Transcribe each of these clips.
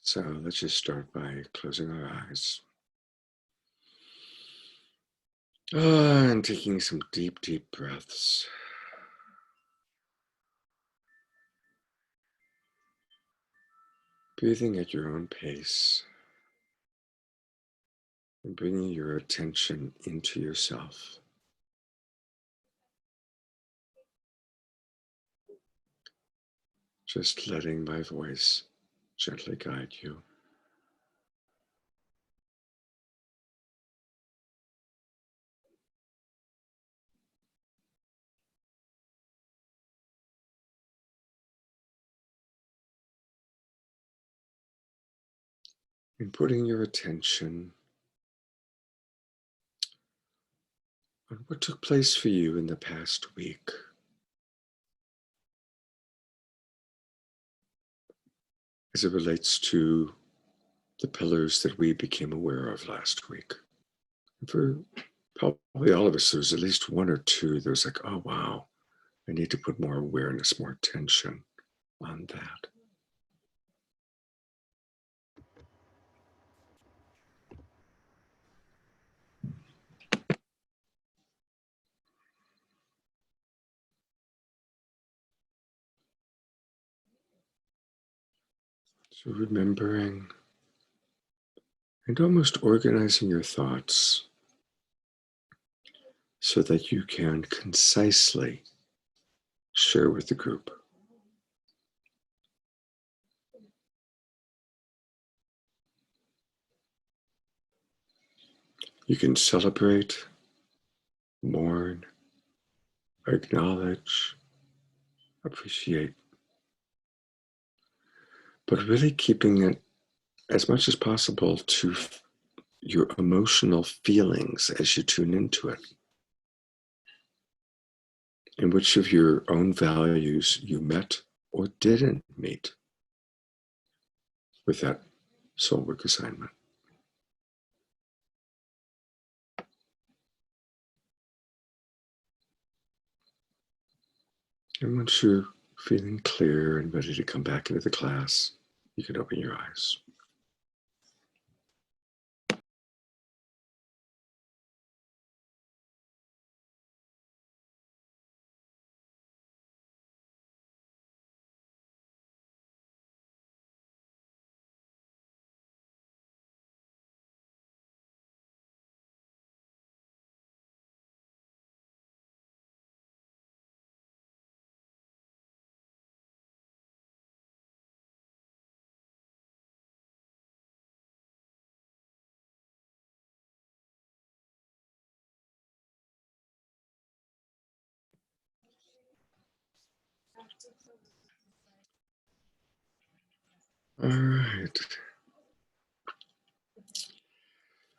So let's just start by closing our eyes. And taking some deep, deep breaths. Breathing at your own pace. And bringing your attention into yourself. Just letting my voice gently guide you. And putting your attention on what took place for you in the past week. As it relates to the pillars that we became aware of last week. And for probably all of us, there's at least one or two that was like, oh, wow, I need to put more awareness, more attention on that. So remembering and almost organizing your thoughts so that you can concisely share with the group. You can celebrate, mourn, acknowledge, appreciate, but really keeping it as much as possible to your emotional feelings as you tune into it. And which of your own values you met or didn't meet with that soul work assignment. And once you're feeling clear and ready to come back into the class, you can open your eyes. All right.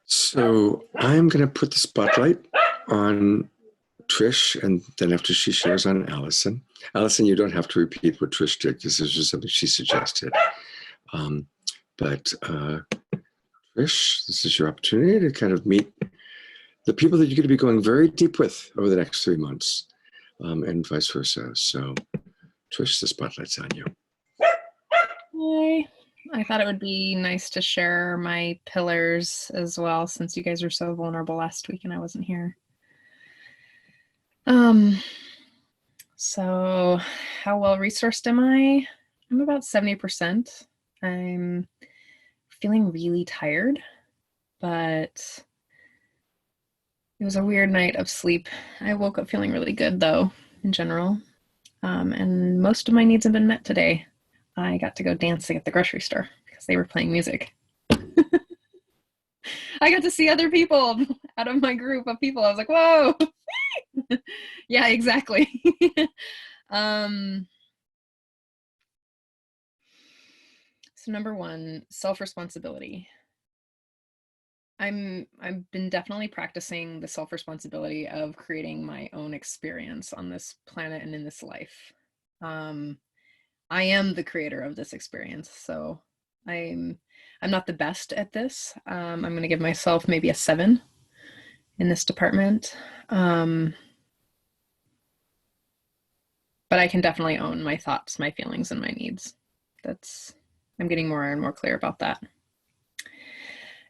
So I'm going to put the spotlight on Trish, and then after she shares, on Allison. Allison, you don't have to repeat what Trish did because this was something she suggested. But Trish, this is your opportunity to kind of meet the people that you're going to be going very deep with over the next 3 months, and vice versa. So Trish, the spotlight's on you. Hi. I thought it would be nice to share my pillars as well, since you guys were so vulnerable last week and I wasn't here. So how well resourced am I? I'm about 70%. I'm feeling really tired, but it was a weird night of sleep. I woke up feeling really good though, in general. And most of my needs have been met today. I got to go dancing at the grocery store because they were playing music. I got to see other people out of my group of people. I was like, whoa. Yeah, exactly. So number one, self-responsibility. I've been definitely practicing the self-responsibility of creating my own experience on this planet and in this life. I am the creator of this experience, so I'm not the best at this. I'm going to give myself maybe a 7 in this department. But I can definitely own my thoughts, my feelings, and my needs. That's I'm getting more and more clear about that.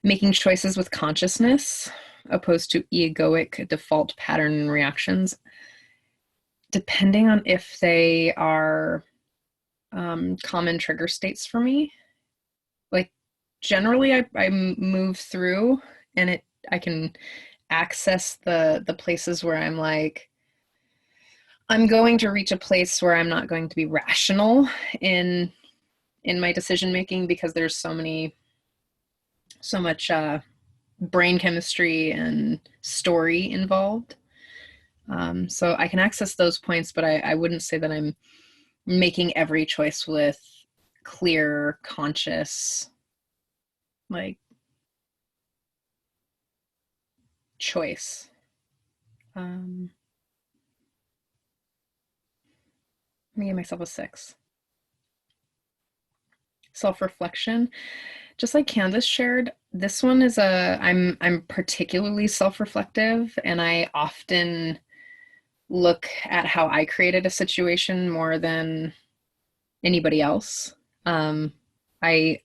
Making choices with consciousness opposed to egoic default pattern reactions, depending on if they are common trigger states for me. Like generally I move through and I can access the places where I'm like, I'm going to reach a place where I'm not going to be rational in my decision making because there's so much brain chemistry and story involved. So I can access those points, but I wouldn't say that I'm making every choice with clear, conscious, like choice. Let me give myself a 6. Self-reflection. Just like Candace shared, this one is I'm particularly self-reflective, and I often look at how I created a situation more than anybody else. Um, I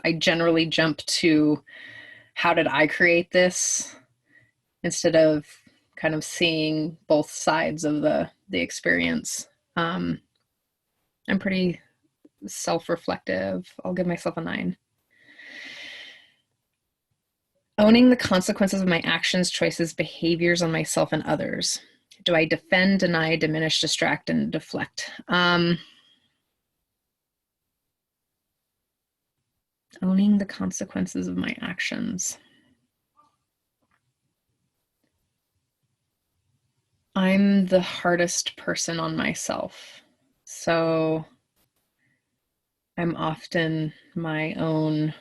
I generally jump to how did I create this instead of kind of seeing both sides of the experience. I'm pretty self-reflective. I'll give myself a 9. Owning the consequences of my actions, choices, behaviors on myself and others. Do I defend, deny, diminish, distract, and deflect? Owning the consequences of my actions. I'm the hardest person on myself. So I'm often my own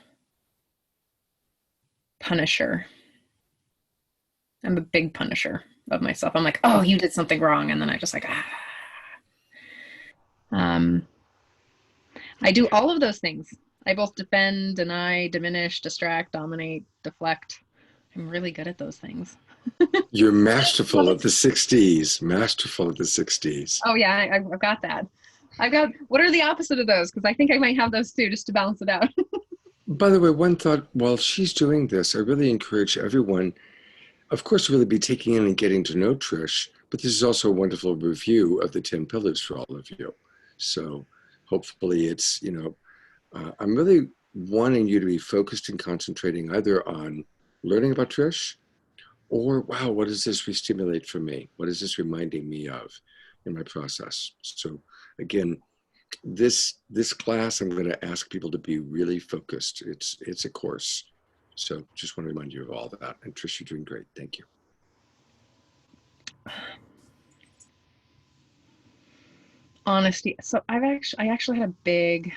punisher. I'm a big punisher of myself. I'm like, oh, you did something wrong. And then I just like, ah. I do all of those things. I both defend, deny, diminish, distract, dominate, deflect. I'm really good at those things. You're masterful at the 60s. Masterful at the 60s. Oh yeah, I've got that. I've got, what are the opposite of those? Because I think I might have those too, just to balance it out. By the way, one thought while she's doing this, I really encourage everyone, of course, to really be taking in and getting to know Trish, but this is also a wonderful review of the 10 pillars for all of you. So hopefully it's, I'm really wanting you to be focused and concentrating either on learning about Trish or, wow, what does this re-stimulate for me? What is this reminding me of in my process? So again, this class, I'm going to ask people to be really focused. It's a course. So just want to remind you of all that. And Trish, you're doing great. Thank you. Honesty. So I actually had a big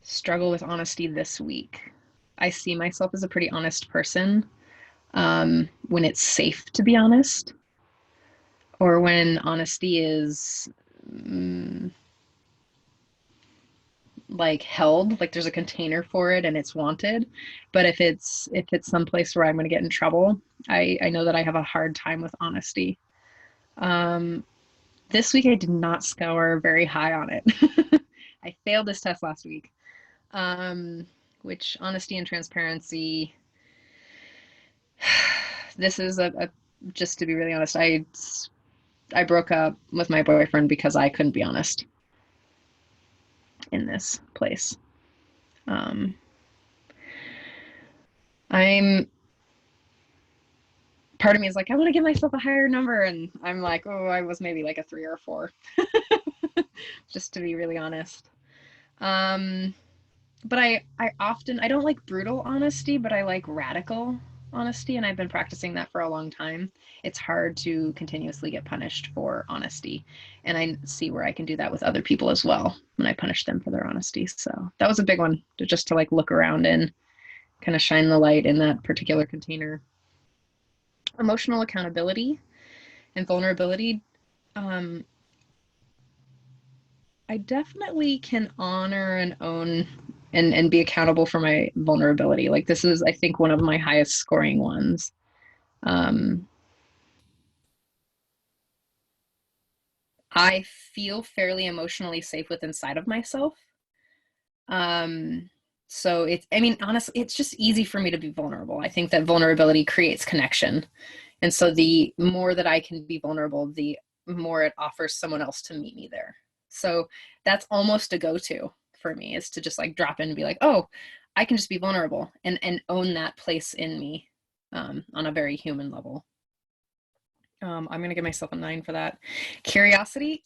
struggle with honesty this week. I see myself as a pretty honest person when it's safe to be honest, or when honesty is like held, like there's a container for it and it's wanted. But if it's someplace where I'm going to get in trouble, I know that I have a hard time with honesty. This week I did not score very high on it. I failed this test last week, which honesty and transparency. This is just to be really honest, I broke up with my boyfriend because I couldn't be honest in this place. I'm part of me is like, I want to give myself a higher number, and I'm like, oh, I was maybe like a 3 or a 4, just to be really honest. But I don't like brutal honesty, but I like radical honesty, and I've been practicing that for a long time. It's hard to continuously get punished for honesty, and I see where I can do that with other people as well when I punish them for their honesty. So that was a big one, just to like look around and kind of shine the light in that particular container. Emotional accountability and vulnerability. um, I definitely can honor and own and be accountable for my vulnerability. Like this is, I think, one of my highest scoring ones. Um, I feel fairly emotionally safe with inside of myself. So it's, I mean, honestly, it's just easy for me to be vulnerable. I think that vulnerability creates connection. And so the more that I can be vulnerable, the more it offers someone else to meet me there. So that's almost a go-to for me, is to just like drop in and be like, oh, I can just be vulnerable and own that place in me, on a very human level. I'm going to give myself a 9 for that. Curiosity,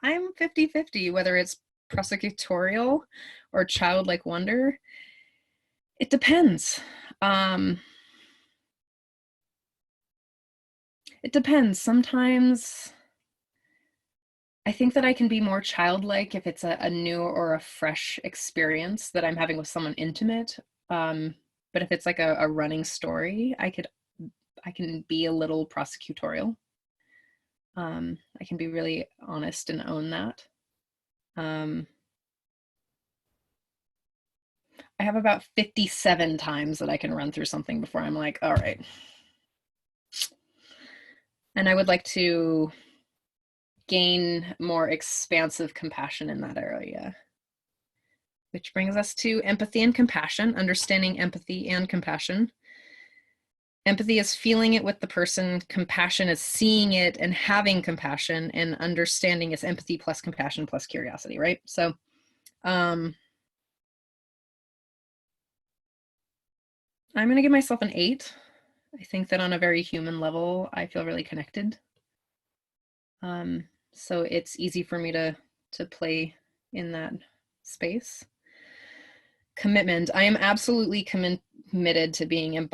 I'm 50-50, whether it's prosecutorial or childlike wonder. It depends. It depends. Sometimes I think that I can be more childlike if it's a new or a fresh experience that I'm having with someone intimate. But if it's like a running story, I can be a little prosecutorial. I can be really honest and own that. I have about 57 times that I can run through something before I'm like, all right. And I would like to gain more expansive compassion in that area. Which brings us to empathy and compassion, understanding empathy and compassion. Empathy is feeling it with the person. Compassion is seeing it and having compassion, and understanding is empathy plus compassion plus curiosity, right? So, I'm going to give myself an 8. I think that on a very human level, I feel really connected. So it's easy for me to play in that space. Commitment. I am absolutely committed to being an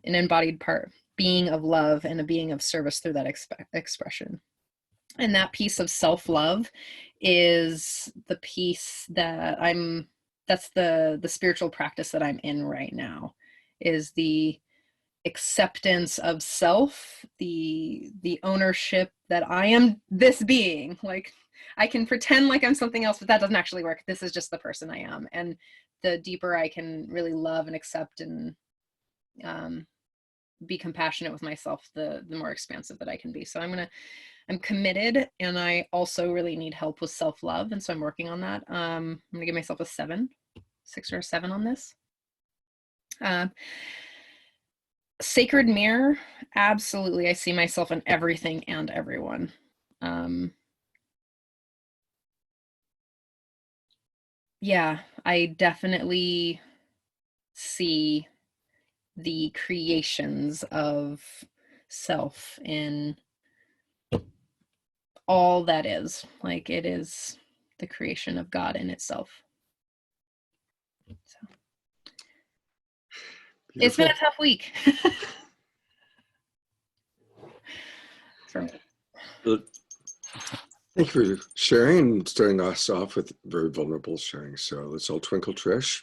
embodied part, being of love and a being of service through that expression. And that piece of self-love is the piece that that's the spiritual practice that I'm in right now, is the acceptance of self, the ownership that I am this being. Like, I can pretend like I'm something else, but that doesn't actually work. This is just the person I am. And the deeper I can really love and accept and be compassionate with myself, the more expansive that I can be. So I'm committed, and I also really need help with self-love. And so I'm working on that. I'm going to give myself a 6 or a 7 on this. Sacred mirror, absolutely. I see myself in everything and everyone. Yeah, I definitely see the creations of self in all that is. Like, it is the creation of God in itself. So. It's been a tough week. For me. Thank you for sharing and starting us off with very vulnerable sharing. So let's all twinkle, Trish.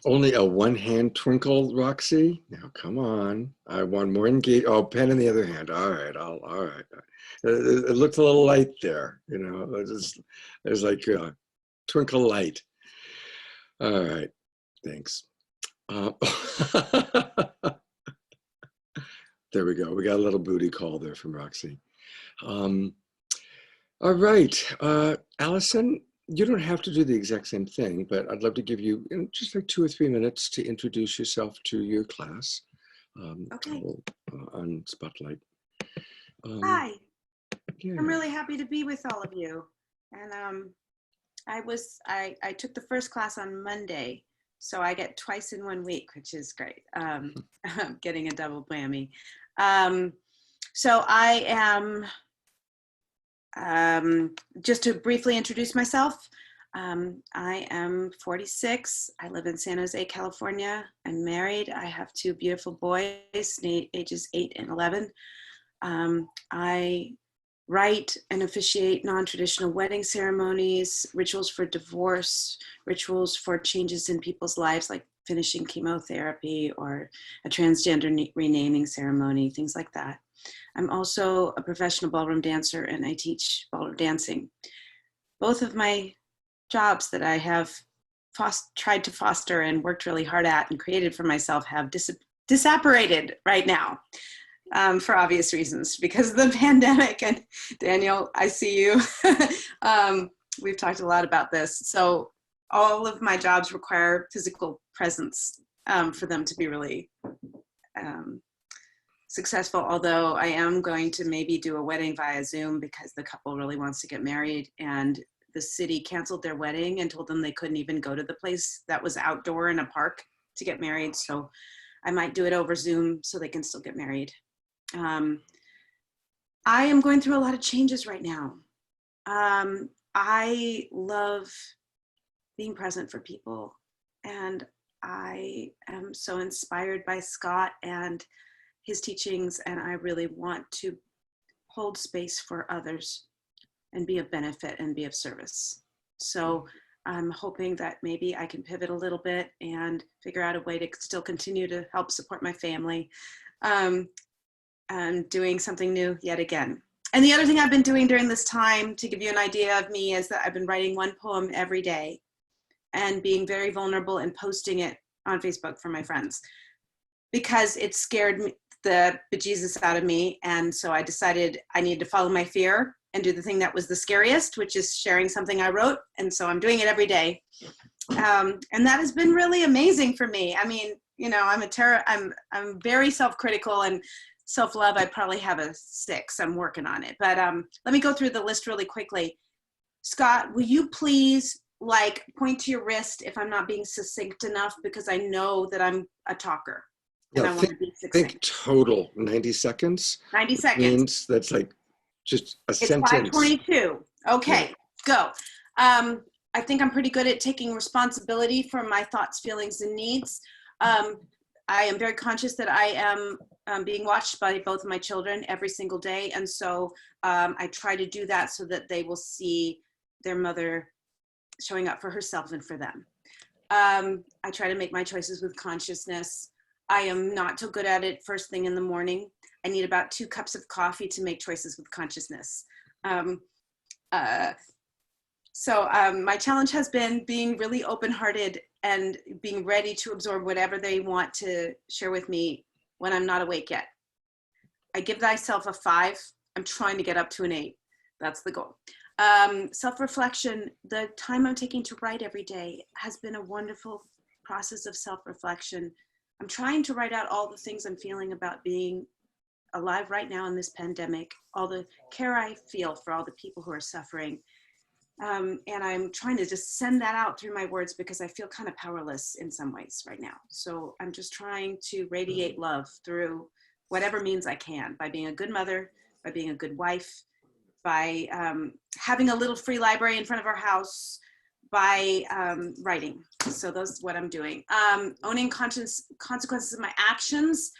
Only a one-hand twinkle, Roxy? Now, come on. I want more engaged. Oh, pen in the other hand. All right. All right. It looked a little light there. You know, it's like twinkle light. All right. Thanks. There we go. We got a little booty call there from Roxy. All right. Allison, you don't have to do the exact same thing, but I'd love to give you, just like 2 or 3 minutes to introduce yourself to your class. Okay. On Spotlight. Hi. Yeah. I'm really happy to be with all of you. And I took the first class on Monday, so I get twice in 1 week, which is great. I'm getting a double whammy. So I am, just to briefly introduce myself, I am 46. I live in San Jose, California. I'm married. I have 2 beautiful boys, ages 8 and 11. I write and officiate non-traditional wedding ceremonies, rituals for divorce, rituals for changes in people's lives, like finishing chemotherapy or a transgender renaming ceremony, things like that. I'm also a professional ballroom dancer, and I teach ballroom dancing. Both of my jobs that I have tried to foster and worked really hard at and created for myself have disapparated right now. For obvious reasons, because of the pandemic. And Daniel, I see you. we've talked a lot about this. So all of my jobs require physical presence for them to be really successful, although I am going to maybe do a wedding via Zoom because the couple really wants to get married, and the city canceled their wedding and told them they couldn't even go to the place that was outdoor in a park to get married. So I might do it over Zoom so they can still get married. I am going through a lot of changes right now. I love being present for people, and I am so inspired by Scott and his teachings, and I really want to hold space for others and be of benefit and be of service. So I'm hoping that maybe I can pivot a little bit and figure out a way to still continue to help support my family. And doing something new yet again. And the other thing I've been doing during this time, to give you an idea of me, is that I've been writing one poem every day and being very vulnerable and posting it on Facebook for my friends, because it scared me, the bejesus out of me. And so I decided I needed to follow my fear and do the thing that was the scariest, which is sharing something I wrote. And so I'm doing it every day. And that has been really amazing for me. I mean, you know, I'm very self-critical, and self-love, I probably have a 6. I'm working on it. But let me go through the list really quickly. Scott, will you please point to your wrist if I'm not being succinct enough, because I know that I'm a talker. And Yeah, I want to be succinct. think total 90 seconds. 90 seconds. Means that's like just a It's sentence. 5:22. Okay, Yeah. go. I think I'm pretty good at taking responsibility for my thoughts, feelings, and needs. I am very conscious that I am being watched by both of my children every single day. And so I try to do that so that they will see their mother showing up for herself and for them. I try to make my choices with consciousness. I am not so good at it first thing in the morning. I need about 2 cups of coffee to make choices with consciousness. So my challenge has been being really open-hearted and being ready to absorb whatever they want to share with me when I'm not awake yet. I give myself a 5. I'm trying to get up to an 8. That's the goal. Self-reflection, the time I'm taking to write every day has been a wonderful process of self-reflection. I'm trying to write out all the things I'm feeling about being alive right now in this pandemic, all the care I feel for all the people who are suffering. And I'm trying to just send that out through my words, because I feel kind of powerless in some ways right now. So I'm just trying to radiate love through whatever means I can, by being a good mother, by being a good wife, by having a little free library in front of our house, by writing. So that's what I'm doing. Owning consequences of my actions,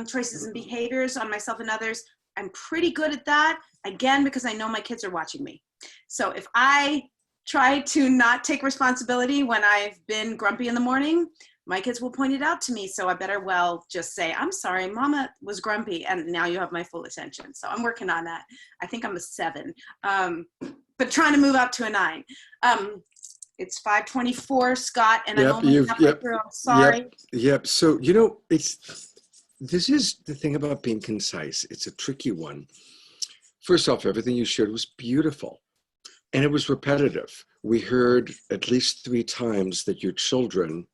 choices and behaviors on myself and others. I'm pretty good at that, again, because I know my kids are watching me. So if I try to not take responsibility when I've been grumpy in the morning, my kids will point it out to me. So I better well just say, I'm sorry, Mama was grumpy, and now you have my full attention. So I'm working on that. I think I'm a 7, but trying to move up to a 9. It's 5:24, Scott, and I'm only halfway through. I'm sorry. Yep. So, you know, this is the thing about being concise. It's a tricky one. First off, everything you shared was beautiful, and it was repetitive. We heard at least 3 times that your children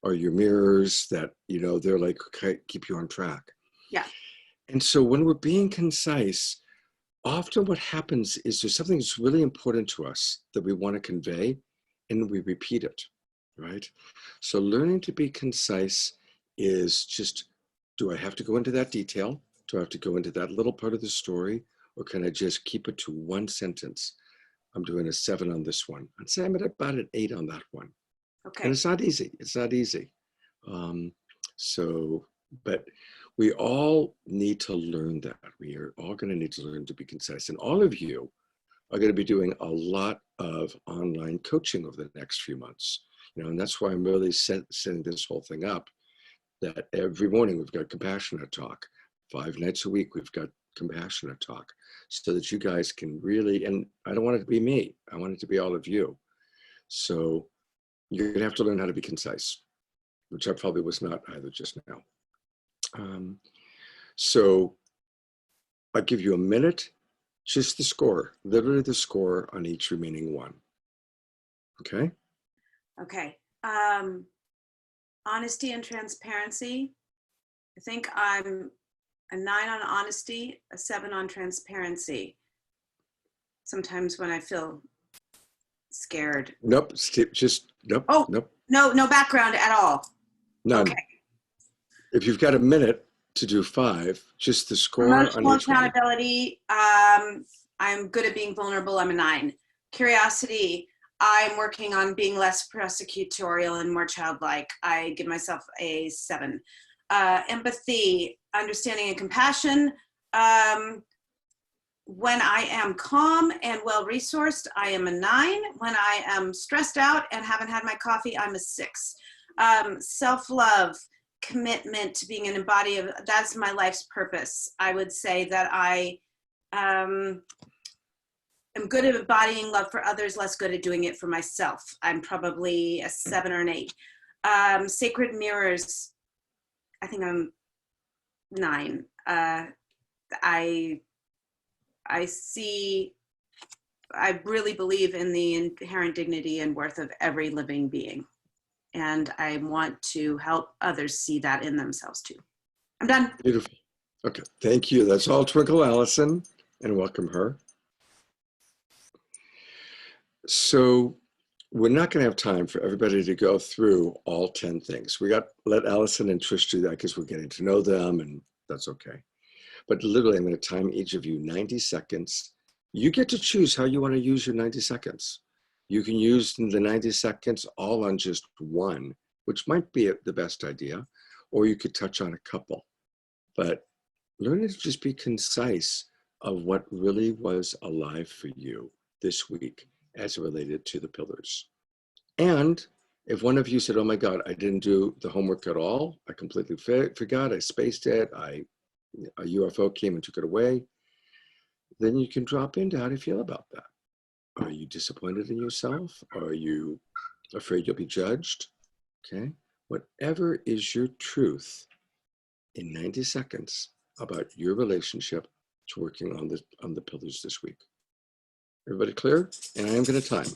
are your mirrors, that, you know, they're like, okay, keep you on track. Yeah. And so when we're being concise, often what happens is there's something that's really important to us that we want to convey, and we repeat it, right? So learning to be concise is just, do I have to go into that detail? Do I have to go into that little part of the story? Or can I just keep it to 1 sentence? I'm doing a 7 on this one. I'd say I'm at about an 8 on that one. Okay. And it's not easy. It's not easy. But we all need to learn that. We are all going to need to learn to be concise. And all of you are going to be doing a lot of online coaching over the next few months. You know, and that's why I'm really setting this whole thing up, that every morning we've got compassionate talk. 5 nights a week, we've got compassionate talk, so that you guys can really, and I don't want it to be me, I want it to be all of you. So you're gonna have to learn how to be concise, which I probably was not either just now. So I'll give you a minute Just the score, literally the score on each remaining one. Okay? Okay. Honesty and transparency. I think I'm a 9 on honesty, a 7 on transparency. Sometimes when I feel scared. Nope. Just nope. Oh, nope. no background at all. None. Okay. If you've got a minute to do 5, just the score on Emotional each one. accountability. I'm good at being vulnerable. I'm a 9. Curiosity. I'm working on being less prosecutorial and more childlike. I give myself a 7. Empathy, understanding, and compassion. When I am calm and well-resourced, I am a 9. When I am stressed out and haven't had my coffee, I'm a 6. Self-love, commitment to being an embodiment of, that's my life's purpose. I would say that I am good at embodying love for others, less good at doing it for myself. I'm probably a 7 or an 8. Sacred mirrors, I think I'm 9. I really believe in the inherent dignity and worth of every living being. And I want to help others see that in themselves too. I'm done. Beautiful. Okay, thank you. That's all Twinkle Allison, and welcome her. So we're not going to have time for everybody to go through all 10 things. Let Allison and Trish do that because we're getting to know them, and that's okay. But literally, I'm going to time each of you 90 seconds. You get to choose how you want to use your 90 seconds. You can use the 90 seconds all on just one, which might be the best idea, or you could touch on a couple. But learn to just be concise of what really was alive for you this week as it related to the pillars. And if one of you said, oh my God, I didn't do the homework at all, I completely forgot, I spaced it, a UFO came and took it away, then you can drop into how do you feel about that? Are you disappointed in yourself? Are you afraid you'll be judged? Okay. Whatever is your truth in 90 seconds about your relationship to working on the pillars this week. Everybody clear? And I am going to time.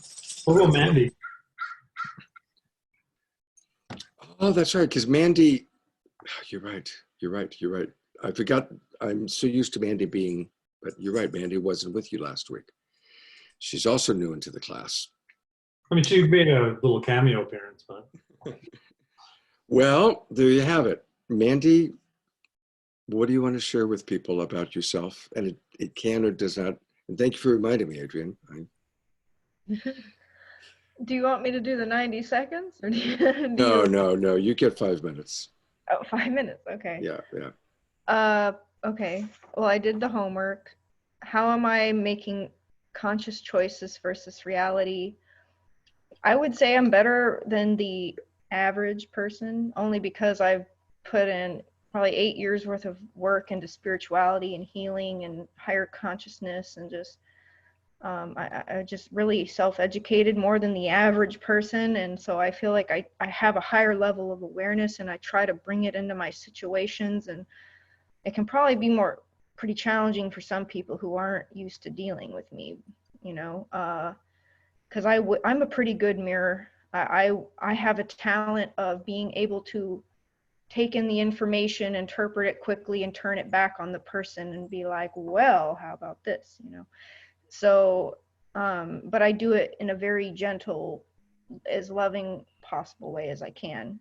What about Mandy? Oh, that's right. Because Mandy, you're right. I forgot. I'm so used to Mandy being, but you're right. Mandy wasn't with you last week. She's also new into the class. I mean, she made a little cameo appearance, but. Well, there you have it. Mandy, what do you want to share with people about yourself? And it can or does not. And thank you for reminding me, Adrienne. Do you want me to do the 90 seconds? Or No. You get 5 minutes. Oh, 5 minutes. Okay. Yeah. Okay. Well, I did the homework. How am I making conscious choices versus reality? I would say I'm better than the average person, only because I've put in probably 8 years worth of work into spirituality and healing and higher consciousness, and just I just really self-educated more than the average person. And so I feel like I have a higher level of awareness, and I try to bring it into my situations. And it can probably be pretty challenging for some people who aren't used to dealing with me, because I'm a pretty good mirror. I have a talent of being able to take in the information, interpret it quickly, and turn it back on the person and be like, well, how about this, So, but I do it in a very gentle, as loving possible way as I can.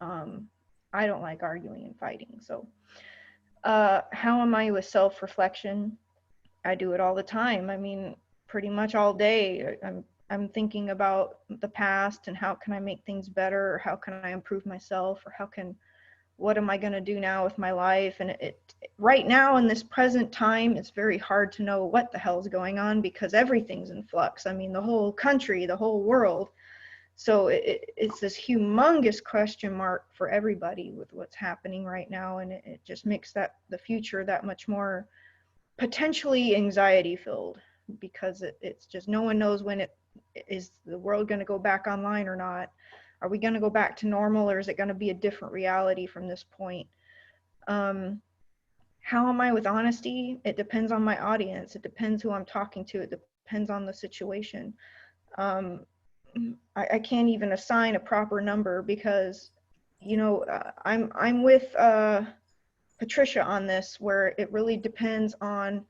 I don't like arguing and fighting. So, how am I with self-reflection? I do it all the time. I mean, pretty much all day. I'm thinking about the past and how can I make things better, or how can I improve myself, or what am I going to do now with my life? And right now in this present time, it's very hard to know what the hell's going on, because everything's in flux. I mean, the whole country, the whole world. So it's this humongous question mark for everybody with what's happening right now. And it just makes the future that much more potentially anxiety filled, because it's just, no one knows when is the world going to go back online or not. Are we going to go back to normal, or is it going to be a different reality from this point? How How am I with honesty? It depends on my audience. It depends who I'm talking to. It depends on the situation. I can't even assign a proper number because, you know, I'm with Patricia on this, where it really depends on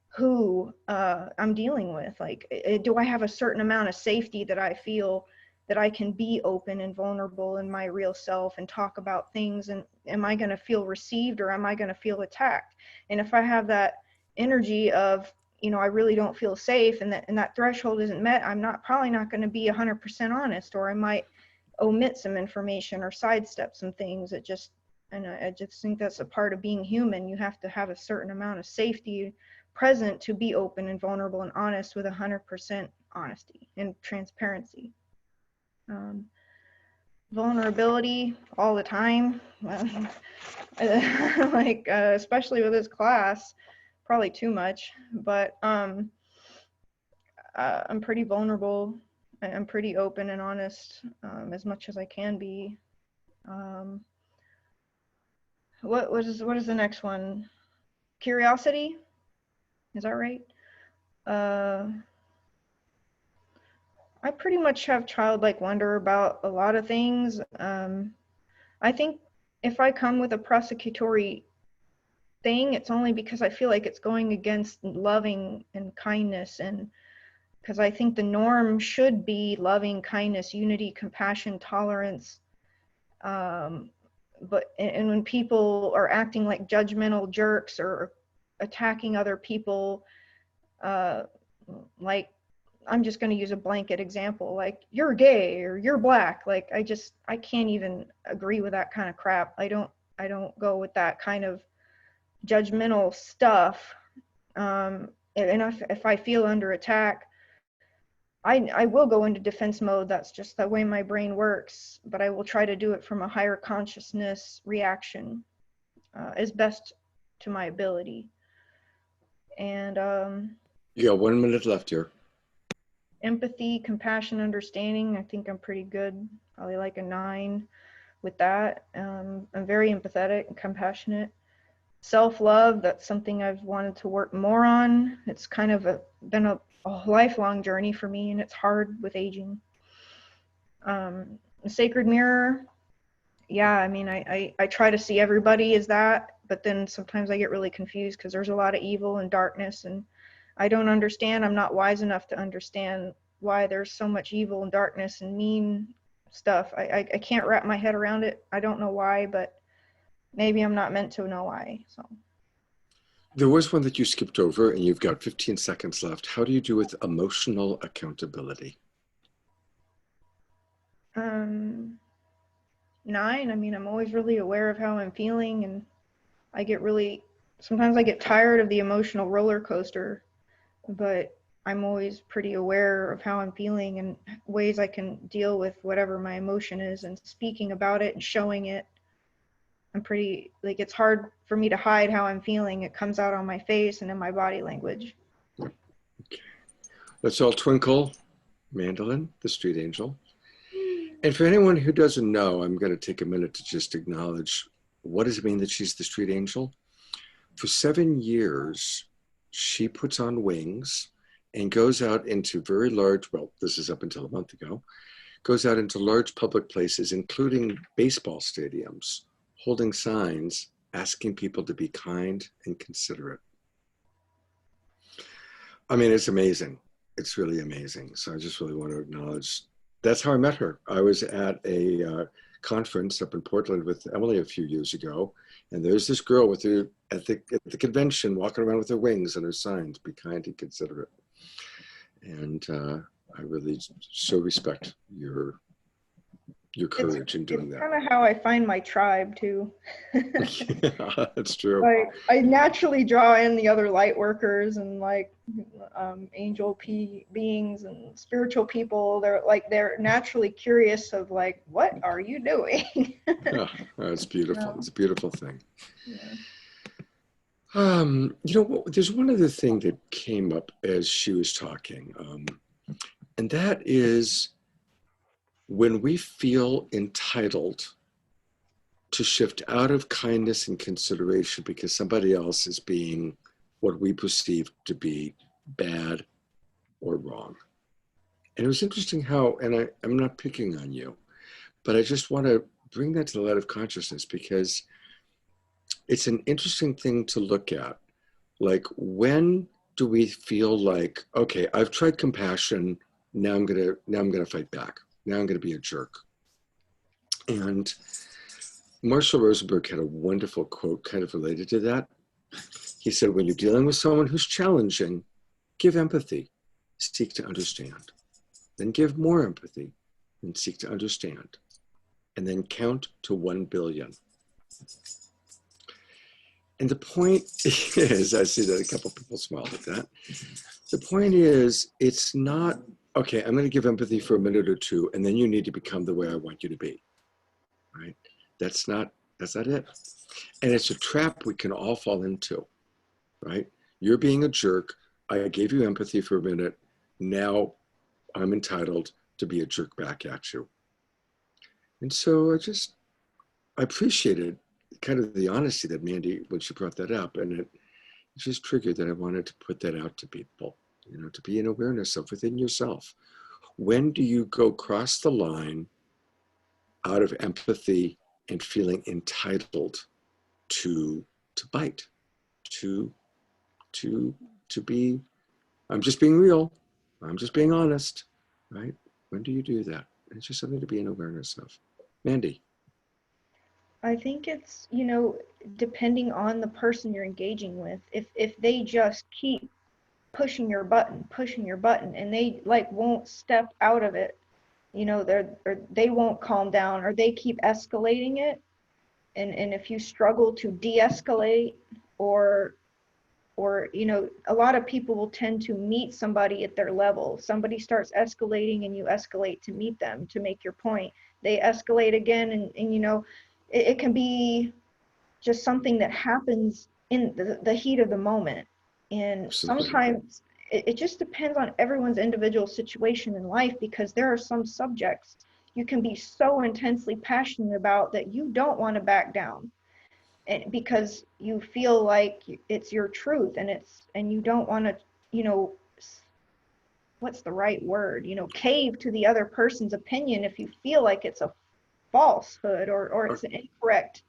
who I'm dealing with. Like, do I have a certain amount of safety that I feel that I can be open and vulnerable in my real self and talk about things? And am I going to feel received, or am I going to feel attacked? And if I have that energy of, you know, I really don't feel safe, and that threshold isn't met, I'm probably not going to be 100% honest, or I might omit some information or sidestep some things. And I just think that's a part of being human. You have to have a certain amount of safety present to be open and vulnerable and honest with 100% honesty and transparency. Vulnerability all the time, like especially with this class, probably too much, but I'm pretty vulnerable. I'm pretty open and honest, as much as I can be. What is the next one? Curiosity, is that right? I pretty much have childlike wonder about a lot of things. I think if I come with a prosecutory thing, it's only because I feel like it's going against loving and kindness, and because I think the norm should be loving, kindness, unity, compassion, tolerance. But when people are acting like judgmental jerks or attacking other people, like, I'm just going to use a blanket example, like, you're gay or you're black. Like, I can't even agree with that kind of crap. I don't go with that kind of judgmental stuff. And if I feel under attack, I will go into defense mode. That's just the way my brain works, but I will try to do it from a higher consciousness reaction, as best to my ability. And You got 1 minute left here. empathy, compassion, understanding, I think I'm pretty good, probably like a 9 with that. I'm very empathetic and compassionate. Self-love, that's something I've wanted to work more on. It's kind of been a lifelong journey for me, and it's hard with aging. The sacred mirror, yeah, I mean, I try to see everybody as that, but then sometimes I get really confused because there's a lot of evil and darkness, and I don't understand. I'm not wise enough to understand why there's so much evil and darkness and mean stuff. I can't wrap my head around it. I don't know why, but maybe I'm not meant to know why. So There was one that you skipped over, and you've got 15 seconds left. How do you do with emotional accountability? 9, I mean, I'm always really aware of how I'm feeling, and sometimes I get tired of the emotional roller coaster, but I'm always pretty aware of how I'm feeling and ways I can deal with whatever my emotion is, and speaking about it and showing it. I'm pretty, like, it's hard for me to hide how I'm feeling. It comes out on my face and in my body language. Okay. Let's all twinkle Mandolin, the street angel. And for anyone who doesn't know, I'm going to take a minute to just acknowledge, what does it mean that she's the street angel? For 7 years, she puts on wings and goes out into very large, well, this is up until a month ago, goes out into large public places, including baseball stadiums, holding signs, asking people to be kind and considerate. I mean, it's amazing. It's really amazing. So I just really want to acknowledge, that's how I met her. I was at a conference up in Portland with Emily a few years ago, and there's this girl with her at the convention walking around with her wings and her signs, be kind and considerate. And I really so respect your courage in doing It's that. kind of how I find my tribe too. Yeah, that's true. I naturally draw in the other light workers and like angel beings and spiritual people. They're naturally curious of like, what are you doing? Yeah, it's beautiful. It's a beautiful thing. Yeah. You know, there's one other thing that came up as she was talking, and that is when we feel entitled to shift out of kindness and consideration because somebody else is being what we perceive to be bad or wrong. And it was interesting how, and I'm not picking on you, but I just want to bring that to the light of consciousness because it's an interesting thing to look at. Like, when do we feel like, okay, I've tried compassion, now I'm gonna fight back. Now I'm gonna be a jerk. And Marshall Rosenberg had a wonderful quote kind of related to that. He said, when you're dealing with someone who's challenging, give empathy, seek to understand. Then give more empathy and seek to understand. And then count to 1 billion. And the point is, I see that a couple people smiled at that. The point is, it's not, okay, I'm going to give empathy for a minute or two, and then you need to become the way I want you to be, right? That's not it. And it's a trap we can all fall into, right? You're being a jerk. I gave you empathy for a minute. Now I'm entitled to be a jerk back at you. And so I appreciated kind of the honesty that Mandy, when she brought that up, and it just triggered that I wanted to put that out to people, to be an awareness of within yourself. When do you go cross the line out of empathy and feeling entitled to bite, to be, I'm just being real, I'm just being honest, right? When do you do that? It's just something to be an awareness of. Mandy. I think it's, depending on the person you're engaging with, if they just keep pushing your button, and they won't step out of it, they won't calm down, or they keep escalating it. And if you struggle to de-escalate, or a lot of people will tend to meet somebody at their level. Somebody starts escalating and you escalate to meet them, to make your point. They escalate again, and it can be just something that happens in the heat of the moment. And sometimes it just depends on everyone's individual situation in life, because there are some subjects you can be so intensely passionate about that you don't want to back down, and because you feel like it's your truth, and you don't want to, what's the right word, cave to the other person's opinion if you feel like it's a falsehood or it's an incorrect.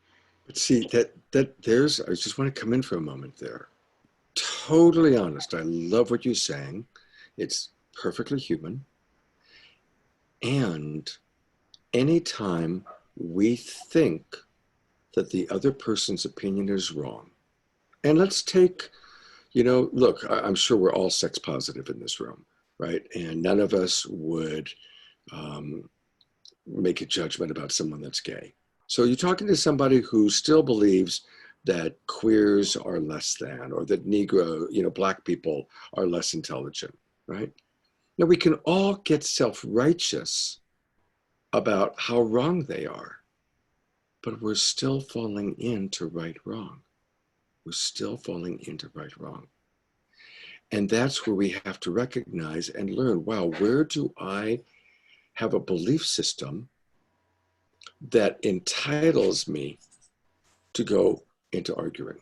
But see, that there's, I just want to come in for a moment there. Totally honest. I love what you're saying. It's perfectly human. And anytime we think that the other person's opinion is wrong, and let's take, look, I'm sure we're all sex positive in this room, right? And none of us would make a judgment about someone that's gay. So you're talking to somebody who still believes that queers are less than, or that Negro, Black people are less intelligent, right? Now we can all get self-righteous about how wrong they are, but we're still falling into right wrong. We're still falling into right wrong. And that's where we have to recognize and learn, wow, where do I have a belief system that entitles me to go into arguing?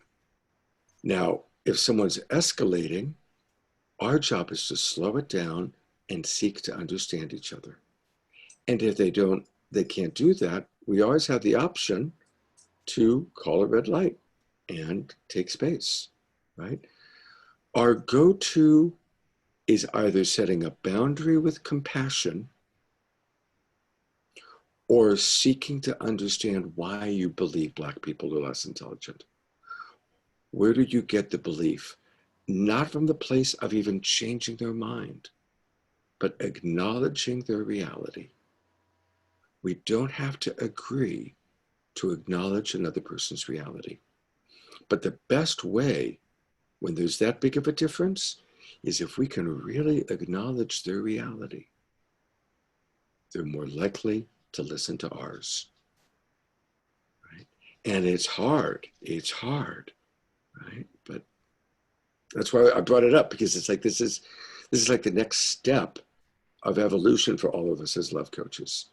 Now, if someone's escalating, our job is to slow it down and seek to understand each other. And if they can't do that, we always have the option to call a red light and take space, right? Our go-to is either setting a boundary with compassion or seeking to understand why you believe Black people are less intelligent. Where do you get the belief? Not from the place of even changing their mind, but acknowledging their reality. We don't have to agree to acknowledge another person's reality. But the best way, when there's that big of a difference, is if we can really acknowledge their reality. They're more likely to listen to ours, right? And it's hard, right? But that's why I brought it up, because it's like, this is like the next step of evolution for all of us as love coaches.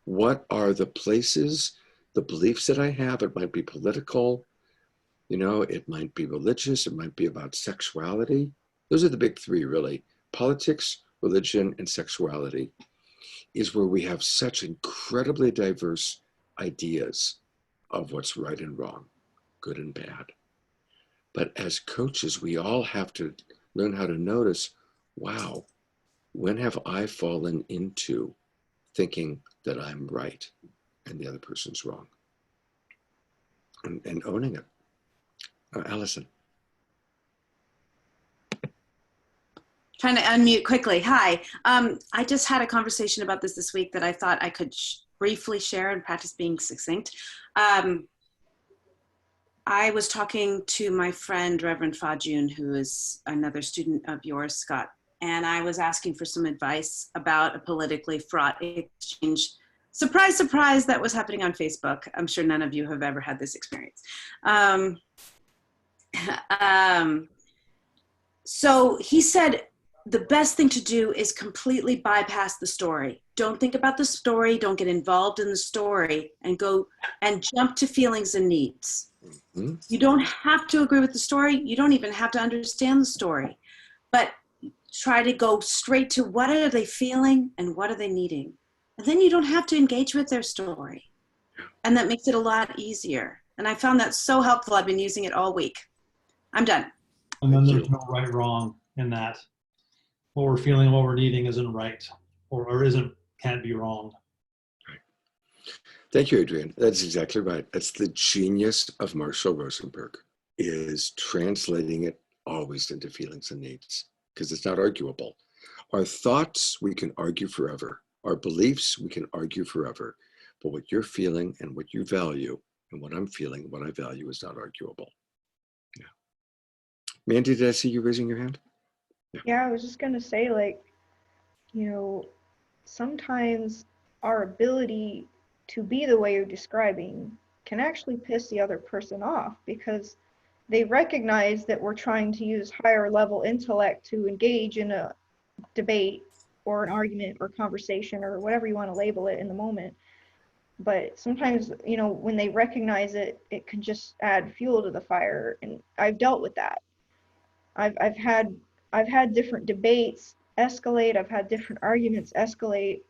What are the places the beliefs that I have. It might be political, you know, it might be religious, it might be about sexuality. Those are the big three, really. Politics, religion, and sexuality is where we have such incredibly diverse ideas of what's right and wrong, good and bad. But as coaches, we all have to learn how to notice, wow, when have I fallen into thinking that I'm right and the other person's wrong? And owning it. Allison. Trying to unmute quickly. Hi. I just had a conversation about this week that I thought I could briefly share and practice being succinct. I was talking to my friend, Reverend Fajun, who is another student of yours, Scott, and I was asking for some advice about a politically fraught exchange. Surprise, surprise, that was happening on Facebook. I'm sure none of you have ever had this experience. So he said, the best thing to do is completely bypass the story. Don't think about the story, don't get involved in the story, and go and jump to feelings and needs. Mm-hmm. You don't have to agree with the story. You don't even have to understand the story, but try to go straight to what are they feeling and what are they needing. And then you don't have to engage with their story. And that makes it a lot easier. And I found that so helpful. I've been using it all week. I'm done. And then there's no right, wrong in that. What we're feeling, what we're needing isn't right, or can't be wrong. Right. Thank you, Adrian. That's exactly right. That's the genius of Marshall Rosenberg, is translating it always into feelings and needs, because it's not arguable. Our thoughts, we can argue forever. Our beliefs, we can argue forever. But what you're feeling and what you value and what I'm feeling, what I value is not arguable. Yeah. Mandy, did I see you raising your hand? Yeah, I was just going to say, like, you know, sometimes our ability to be the way you're describing can actually piss the other person off, because they recognize that we're trying to use higher level intellect to engage in a debate or an argument or conversation or whatever you want to label it in the moment. But sometimes, you know, when they recognize it, it can just add fuel to the fire. And I've dealt with that. I've had different debates escalate. I've had different arguments escalate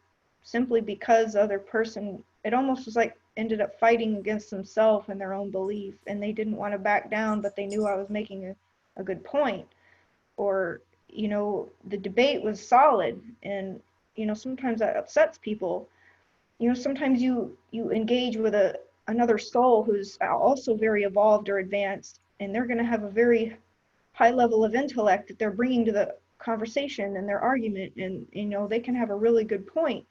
simply because the other person, it almost was like ended up fighting against themselves and their own belief, and they didn't want to back down, but they knew I was making a good point. Or, you know, the debate was solid, and, you know, sometimes that upsets people. You know, sometimes you engage with another soul who's also very evolved or advanced, and they're going to have a very high level of intellect that they're bringing to the conversation and their argument, and, you know, they can have a really good point.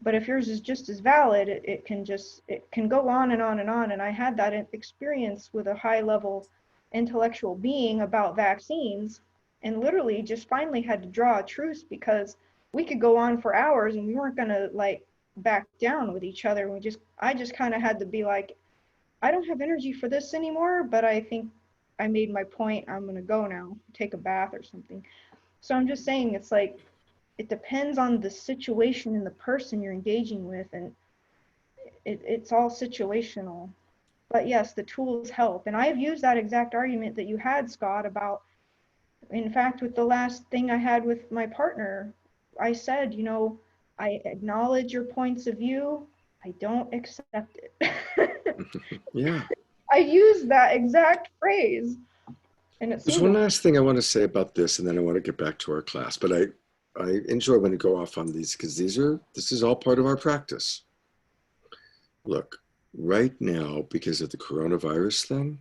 But if yours is just as valid, it can go on and on and on. And I had that experience with a high level intellectual being about vaccines, and literally just finally had to draw a truce, because we could go on for hours and we weren't going to like back down with each other. I just kind of had to be like, I don't have energy for this anymore, but I think I made my point. I'm going to go now, take a bath or something. So I'm just saying, it's like, it depends on the situation and the person you're engaging with, and it's all situational. But yes, the tools help. And I've used that exact argument that you had, Scott, about, in fact, with the last thing I had with my partner, I said, you know, I acknowledge your points of view. I don't accept it. Yeah. I used that exact phrase. And There's one last thing I want to say about this, and then I want to get back to our class. But I enjoy when you go off on these, because this is all part of our practice. Look, right now, because of the coronavirus thing,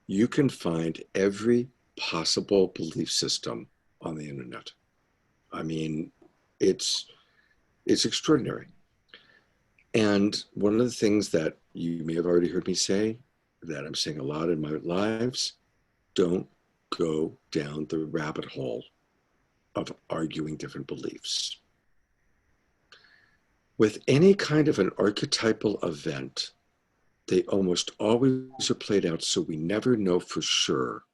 you can find every possible belief system on the internet. I mean, it's extraordinary. And one of the things that you may have already heard me say, that I'm saying a lot in my lives, don't go down the rabbit hole of arguing different beliefs. With any kind of an archetypal event, they almost always are played out so we never know for sure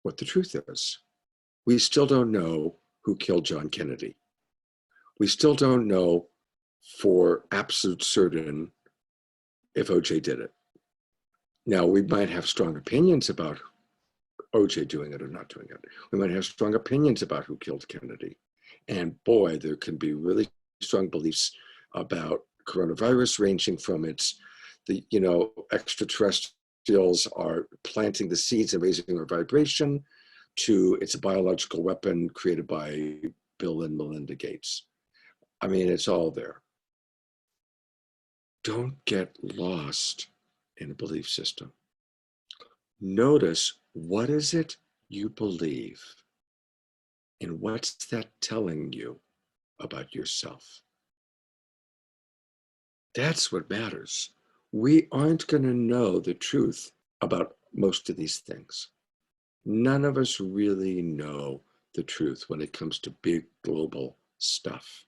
what the truth is. We still don't know who killed John Kennedy. We still don't know for absolute certain if OJ did it. Now, we might have strong opinions about OJ doing it or not doing it. We might have strong opinions about who killed Kennedy. And boy, there can be really strong beliefs about coronavirus, ranging from extraterrestrials are planting the seeds and raising our vibration, to it's a biological weapon created by Bill and Melinda Gates. I mean, it's all there. Don't get lost in a belief system. Notice, what is it you believe? And what's that telling you about yourself? That's what matters. We aren't going to know the truth about most of these things. None of us really know the truth when it comes to big global stuff.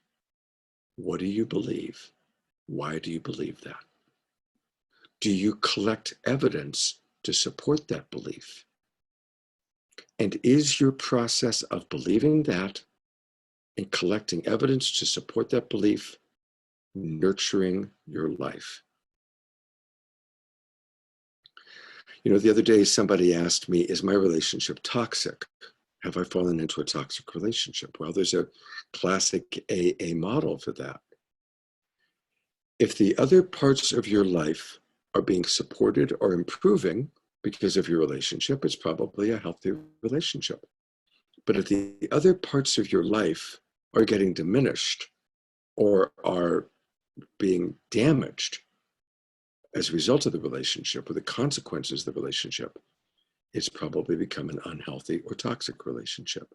What do you believe? Why do you believe that? Do you collect evidence to support that belief? And is your process of believing that and collecting evidence to support that belief nurturing your life? You know, the other day somebody asked me, is my relationship toxic? Have I fallen into a toxic relationship? Well, there's a classic AA model for that. If the other parts of your life are being supported or improving because of your relationship, it's probably a healthy relationship. But if the other parts of your life are getting diminished or are being damaged as a result of the relationship or the consequences of the relationship, it's probably become an unhealthy or toxic relationship.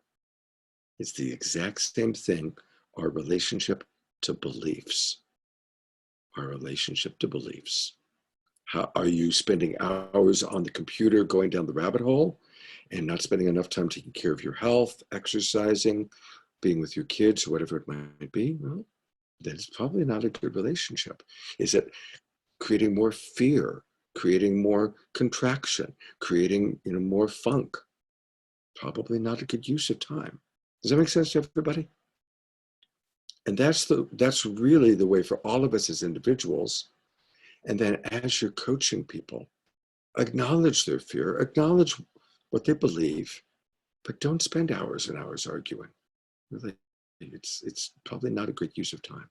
It's the exact same thing, our relationship to beliefs. Our relationship to beliefs. How are you spending hours on the computer going down the rabbit hole and not spending enough time taking care of your health, exercising, being with your kids, whatever it might be? Well, then it's probably not a good relationship. Is it creating more fear, creating more contraction, creating more funk? Probably not a good use of time. Does that make sense to everybody? And that's really the way for all of us as individuals. And then as you're coaching people, acknowledge their fear, acknowledge what they believe, but don't spend hours and hours arguing. Really, it's probably not a great use of time.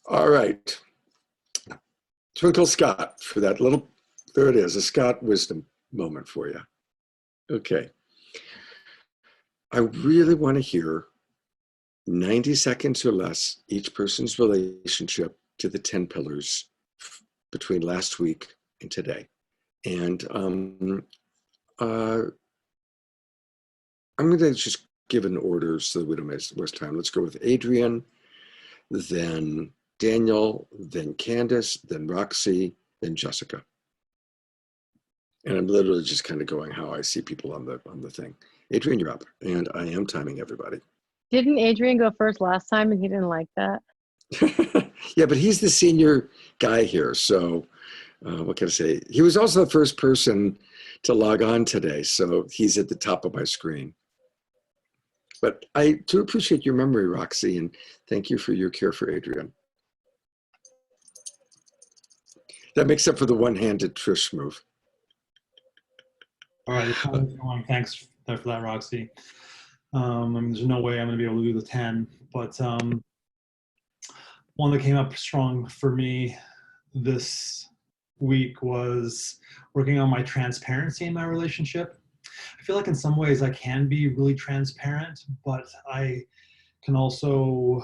All right. Twinkle Scott for that little, there it is, a Scott wisdom moment for you. Okay. I really want to hear 90 seconds or less, each person's relationship to the 10 pillars between last week and today. And I'm going to just give an order so that we don't waste time. Let's go with Adrian, then Daniel, then Candace, then Roxy, then Jessica. And I'm literally just kind of going how I see people on the thing. Adrian, you're up. And I am timing everybody. Didn't Adrian go first last time and he didn't like that? Yeah, but he's the senior guy here. So what can I say? He was also the first person to log on today. So he's at the top of my screen. But I do appreciate your memory, Roxy, and thank you for your care for Adrian. That makes up for the one-handed Trish move. All right, thanks for that, Roxy. I mean, there's no way I'm going to be able to do the 10, but one that came up strong for me this week was working on my transparency in my relationship. I feel like in some ways I can be really transparent, but I can also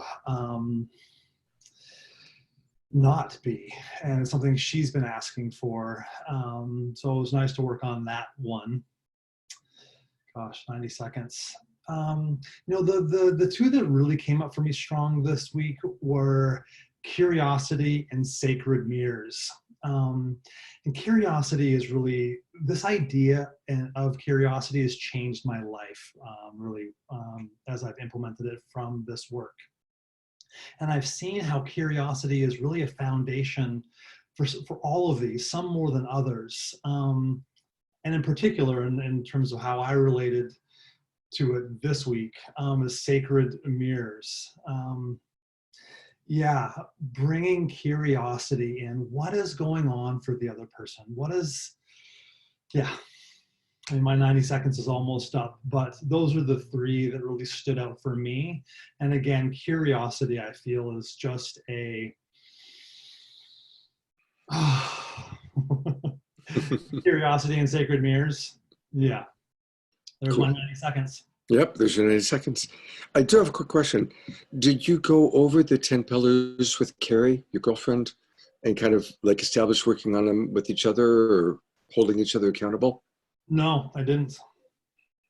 not be, and it's something she's been asking for. So it was nice to work on that one. Gosh, 90 seconds. The two that really came up for me strong this week were curiosity and sacred mirrors. And curiosity is really, this idea of curiosity has changed my life, as I've implemented it from this work. And I've seen how curiosity is really a foundation for all of these, some more than others. And in particular, in terms of how I related to it this week, is sacred mirrors. Yeah, bringing curiosity in. What is going on for the other person? Yeah. I mean, my 90 seconds is almost up, but those are the three that really stood out for me. And again, curiosity, I feel, is just a curiosity and sacred mirrors. Yeah, there's my Cool. 90 seconds. Yep, there's your 90 seconds. I do have a quick question. Did you go over the 10 pillars with Carrie, your girlfriend, and kind of like establish working on them with each other or holding each other accountable? No, I didn't.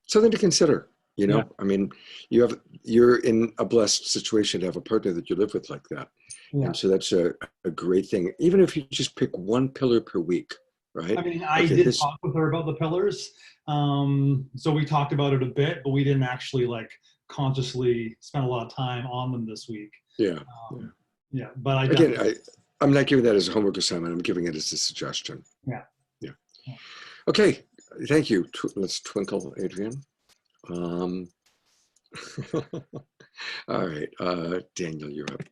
Something to consider, you Yeah. know? I mean, you're in a blessed situation to have a partner that you live with like that. Yeah. And so that's a great thing. Even if you just pick one pillar per week, right? I mean, I Okay, did this, talk with her about the pillars. So we talked about it a bit, but we didn't actually like consciously spend a lot of time on them this week. yeah. Yeah, but I Again, definitely, I'm not giving that as a homework assignment. I'm giving it as a suggestion. yeah. Yeah. Okay. Thank you. Let's twinkle, Adrian. All right. Daniel, you're up.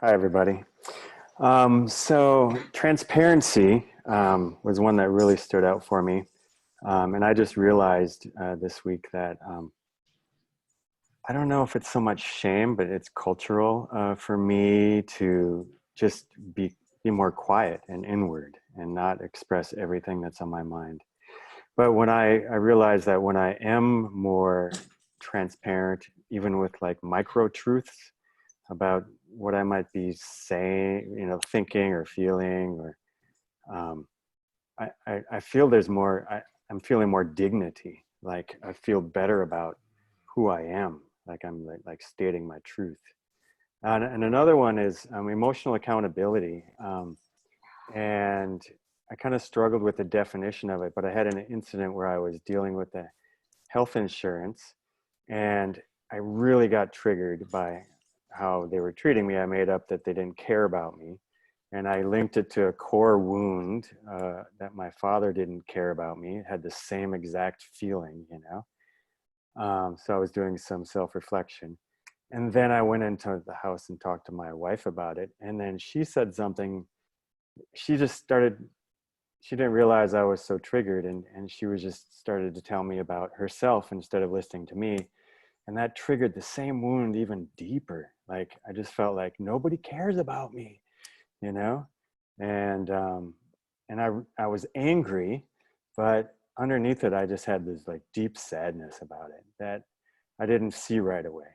Hi, everybody. So transparency was one that really stood out for me. And I just realized this week that I don't know if it's so much shame, but it's cultural for me to just be more quiet and inward and not express everything that's on my mind. But when I realized that when I am more transparent, even with like micro truths about what I might be saying, you know, thinking or feeling, or I feel there's more, I'm feeling more dignity. Like I feel better about who I am. Like I'm like stating my truth. And another one is emotional accountability. And I kind of struggled with the definition of it, but I had an incident where I was dealing with the health insurance, and I really got triggered by how they were treating me. I made up that they didn't care about me, and I linked it to a core wound that my father didn't care about me. It had the same exact feeling, you know. So I was doing some self-reflection, and then I went into the house and talked to my wife about it, and then she said something. She just started, she didn't realize I was so triggered, and she was just started to tell me about herself instead of listening to me. And that triggered the same wound even deeper. Like I just felt like nobody cares about me, you know? And I was angry, but underneath it, I just had this like deep sadness about it that I didn't see right away.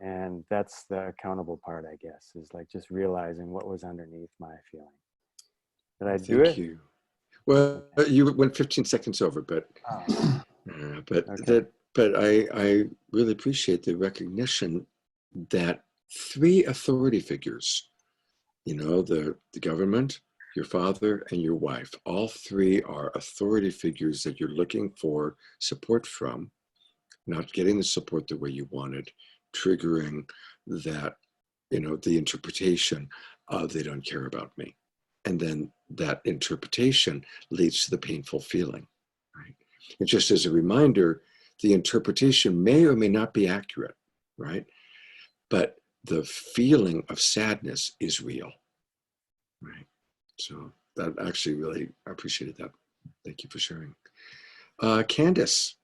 And that's the accountable part, I guess, is like just realizing what was underneath my feeling. Did I do Thank it? you. Well, Okay. you went 15 seconds over, but Oh, okay. I really appreciate the recognition that three authority figures, you know, the government, your father, and your wife, all three are authority figures that you're looking for support from, not getting the support the way you wanted, triggering that, you know, the interpretation of they don't care about me. And then that interpretation leads to the painful feeling, right? And just as a reminder, the interpretation may or may not be accurate, right? But the feeling of sadness is real, right? So that actually really, I appreciated that. Thank you for sharing. Candace,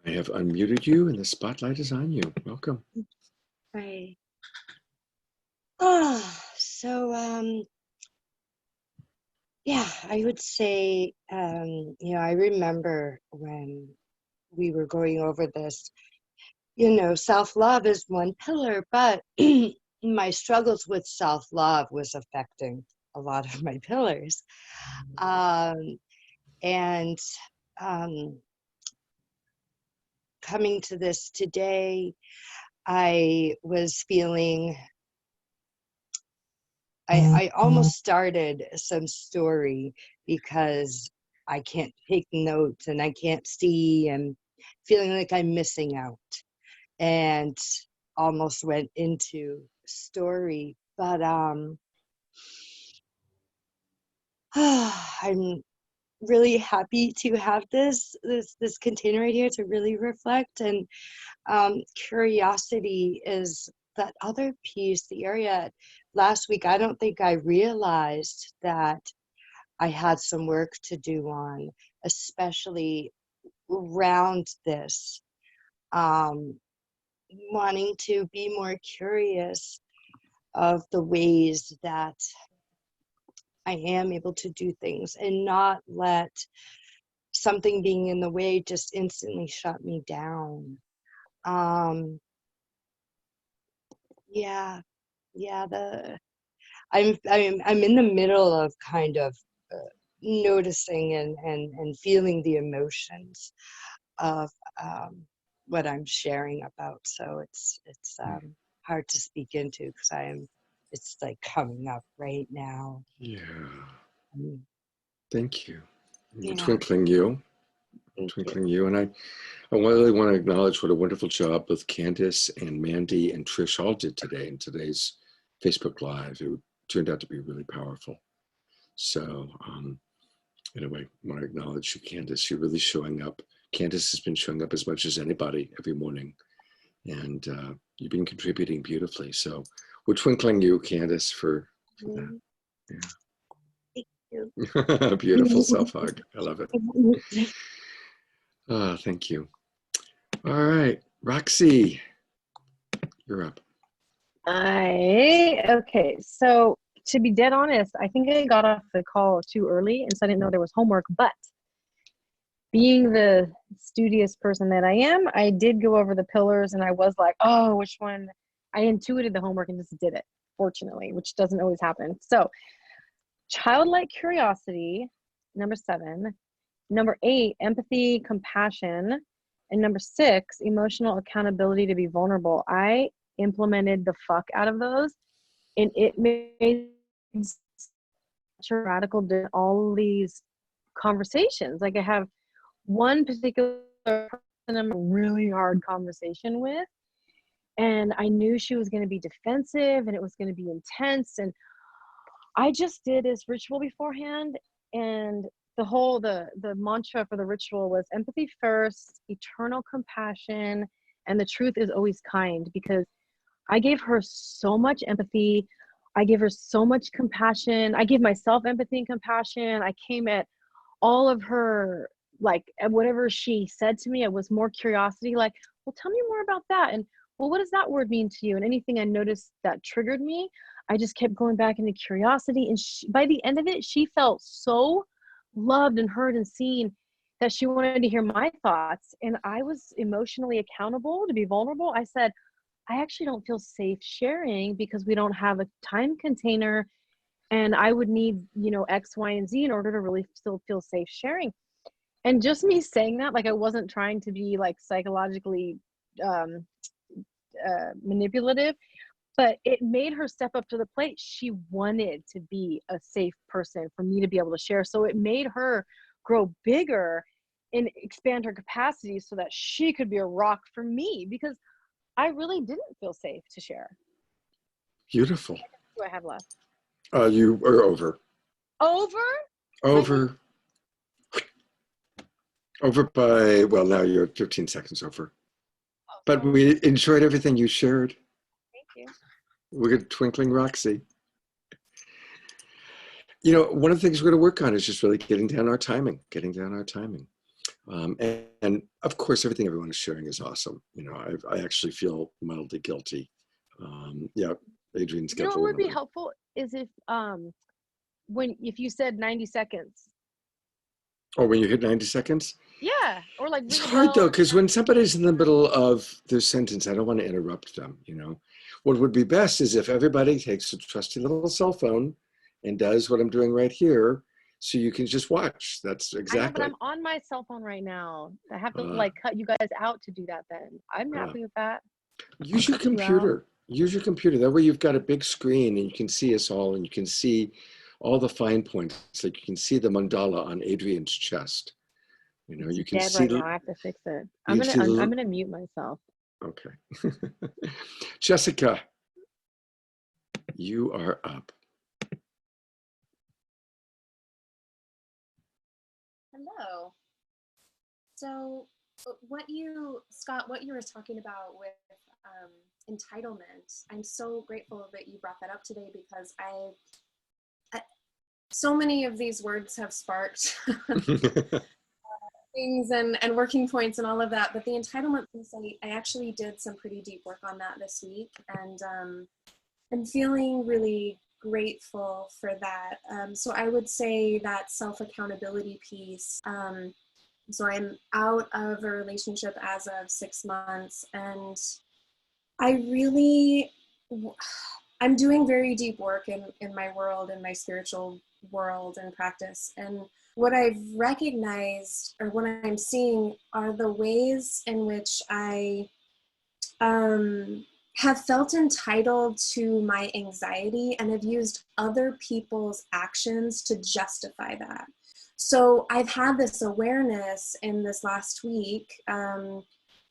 I have unmuted you and the spotlight is on you. Welcome. Right. Oh, so yeah, I would say you know, I remember when we were going over this, you know, self-love is one pillar, but my struggles with self-love was affecting a lot of my pillars. And um, coming to this today, I was feeling I almost started some story because I can't take notes and I can't see and feeling like I'm missing out, and almost went into story. But I'm really happy to have this container right here to really reflect. And curiosity is that other piece, the area last week. I don't think I realized that I had some work to do on, especially around this, wanting to be more curious of the ways that I am able to do things and not let something being in the way just instantly shut me down. Yeah, yeah. I'm in the middle of kind of noticing and feeling the emotions of what I'm sharing about. So it's hard to speak into because it's like coming up right now. Yeah. Mm, Thank you. yeah, Twinkling you. thank you. Twinkling you. And I really want to acknowledge what a wonderful job both Candace and Mandy and Trish all did today in today's Facebook Live. It turned out to be really powerful. So anyway, I want to acknowledge you, Candace. You're really showing up. Candace has been showing up as much as anybody every morning. And you've been contributing beautifully. So we're twinkling you, Candace, for that. Thank you. Yeah. Beautiful self-hug. I love it. Thank you. All right, Roxy, you're up. Okay, so to be dead honest, I think I got off the call too early, and so I didn't know there was homework. But being the studious person that I am, I did go over the pillars, and I was like, oh, which one? I intuited the homework and just did it, fortunately, which doesn't always happen. So, childlike curiosity, number 7. Number 8, empathy, compassion. And number 6, emotional accountability to be vulnerable. I implemented the fuck out of those, and it made such a radical difference in all these conversations. Like I have one particular person I'm a really hard conversation with, and I knew she was going to be defensive and it was going to be intense, and I just did this ritual beforehand, and the mantra for the ritual was empathy first, eternal compassion, and the truth is always kind, because I gave her so much empathy. I gave her so much compassion. I gave myself empathy and compassion. I came at all of her, like, whatever she said to me, it was more curiosity, like, well, tell me more about that. And, well, what does that word mean to you? And anything I noticed that triggered me, I just kept going back into curiosity. And by the end of it, she felt so loved and heard and seen that she wanted to hear my thoughts. And I was emotionally accountable to be vulnerable. I said, I actually don't feel safe sharing because we don't have a time container, and I would need, X, Y, and Z in order to really still feel safe sharing. And just me saying that, like, I wasn't trying to be like psychologically manipulative, but it made her step up to the plate. She wanted to be a safe person for me to be able to share. So it made her grow bigger and expand her capacity so that she could be a rock for me, because I really didn't feel safe to share. Beautiful. What do I have left? You are over. Over? Over. Over by, well, now you're 15 seconds over. Oh, but sorry. we enjoyed everything you shared. Thank you. We're twinkling Roxy. One of the things we're going to work on is just really getting down our timing. And of course, everything everyone is sharing is awesome. I actually feel mildly guilty. Yeah, Adrian's got what would be helpful is if you said 90 seconds. Oh, when you hit 90 seconds? Yeah, or like it's hard though, because when somebody's in the middle of their sentence, I don't want to interrupt them. What would be best is if everybody takes a trusty little cell phone and does what I'm doing right here, so you can just watch. That's exactly. I know, but I'm on my cell phone right now. I have to cut you guys out to do that. Then I'm happy with that. Use your computer. Use your computer. That way you've got a big screen and you can see us all, and you can see all the fine points. Like you can see the mandala on Adrian's chest. You can see right now. I have to fix it. I'm gonna mute myself. Okay. Jessica, you are up. Hello. So Scott, what you were talking about with entitlement, I'm so grateful that you brought that up today, because so many of these words have sparked things and working points and all of that. But the entitlement piece, I actually did some pretty deep work on that this week, and I'm feeling really grateful for that. So I would say that self-accountability piece. So I'm out of a relationship as of 6 months, and I'm doing very deep work in my world, in my spiritual world and practice. And what I've recognized, or what I'm seeing, are the ways in which I have felt entitled to my anxiety and have used other people's actions to justify that. So I've had this awareness in this last week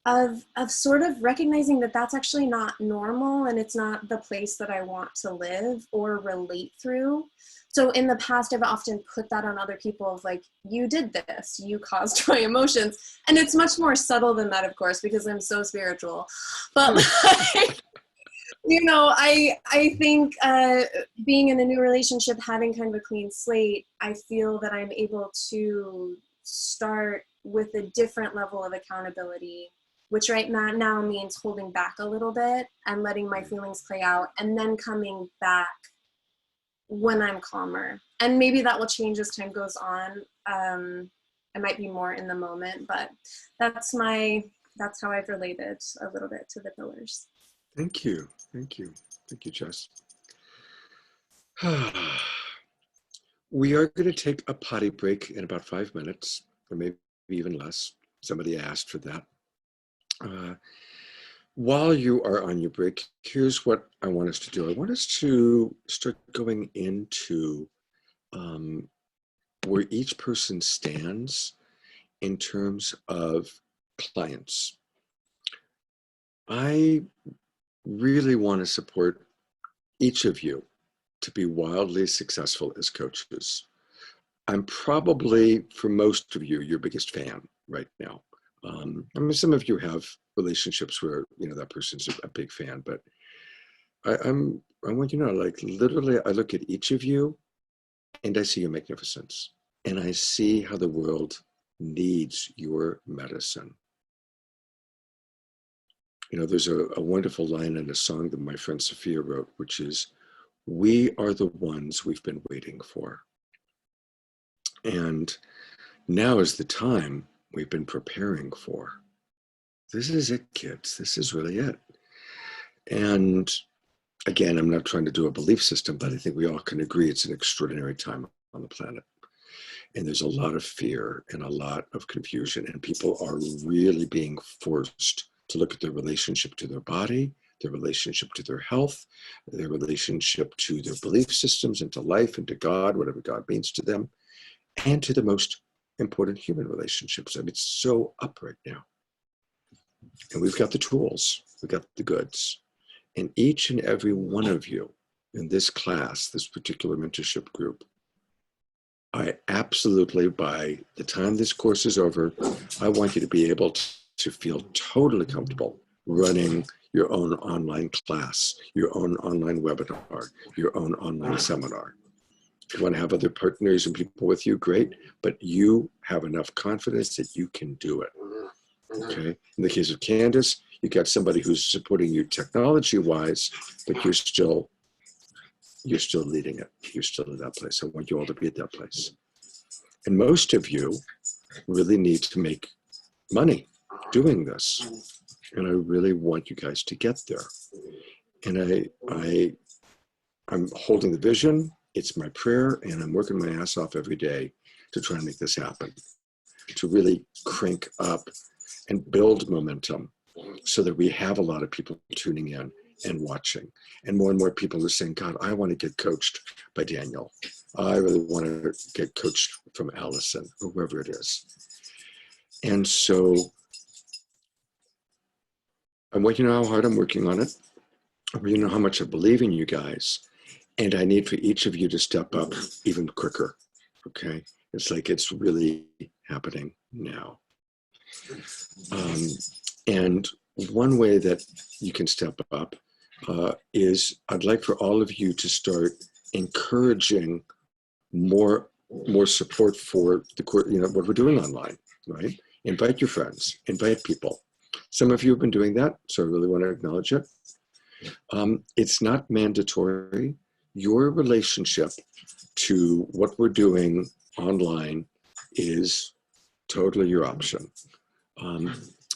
of sort of recognizing that that's actually not normal, and it's not the place that I want to live or relate through. So in the past, I've often put that on other people of like, you did this, you caused my emotions. And it's much more subtle than that, of course, because I'm so spiritual. But like, I think being in a new relationship, having kind of a clean slate, I feel that I'm able to start with a different level of accountability, which right now means holding back a little bit and letting my feelings play out, and then coming back when I'm calmer. And maybe that will change as time goes on. I might be more in the moment, but that's how I've related a little bit to the pillars. Thank you. Thank you. Thank you, Jess. We are going to take a potty break in about 5 minutes, or maybe even less. Somebody asked for that. While you are on your break, here's what I want us to do. I want us to start going into where each person stands in terms of clients. I really want to support each of you to be wildly successful as coaches. I'm probably, for most of you, your biggest fan right now. I mean, some of you have relationships where, that person's a big fan, but I want you to know, like, literally, I look at each of you and I see your magnificence, and I see how the world needs your medicine. There's a wonderful line in a song that my friend Sophia wrote, which is, "We are the ones we've been waiting for." And now is the time we've been preparing for. This is it, kids. This is really it. And again, I'm not trying to do a belief system, but I think we all can agree it's an extraordinary time on the planet. And there's a lot of fear and a lot of confusion, and people are really being forced to look at their relationship to their body, their relationship to their health, their relationship to their belief systems and to life and to God, whatever God means to them, and to the most important human relationships. I mean, it's so up right now. And we've got the tools, we've got the goods. And each and every one of you in this class, this particular mentorship group, I absolutely, by the time this course is over, I want you to be able to feel totally comfortable running your own online class, your own online webinar, your own online seminar. If you want to have other partners and people with you, great, but you have enough confidence that you can do it. Okay. In the case of Candace, you got somebody who's supporting you technology-wise, but you're still leading it. You're still in that place. I want you all to be at that place. And most of you really need to make money doing this. And I really want you guys to get there. And I'm holding the vision. It's my prayer, and I'm working my ass off every day to try and make this happen, to really crank up and build momentum so that we have a lot of people tuning in and watching. And more people are saying, God, I want to get coached by Daniel. I really want to get coached from Allison, or whoever it is. And so I want you to know how hard I'm working on it. I want you to know how much I believe in you guys. And I need for each of you to step up even quicker, okay? It's like it's really happening now. And one way that you can step up is I'd like for all of you to start encouraging more support for the what we're doing online, right? Invite your friends, invite people. Some of you have been doing that, so I really want to acknowledge it. It's not mandatory. Your relationship to what we're doing online is totally your option.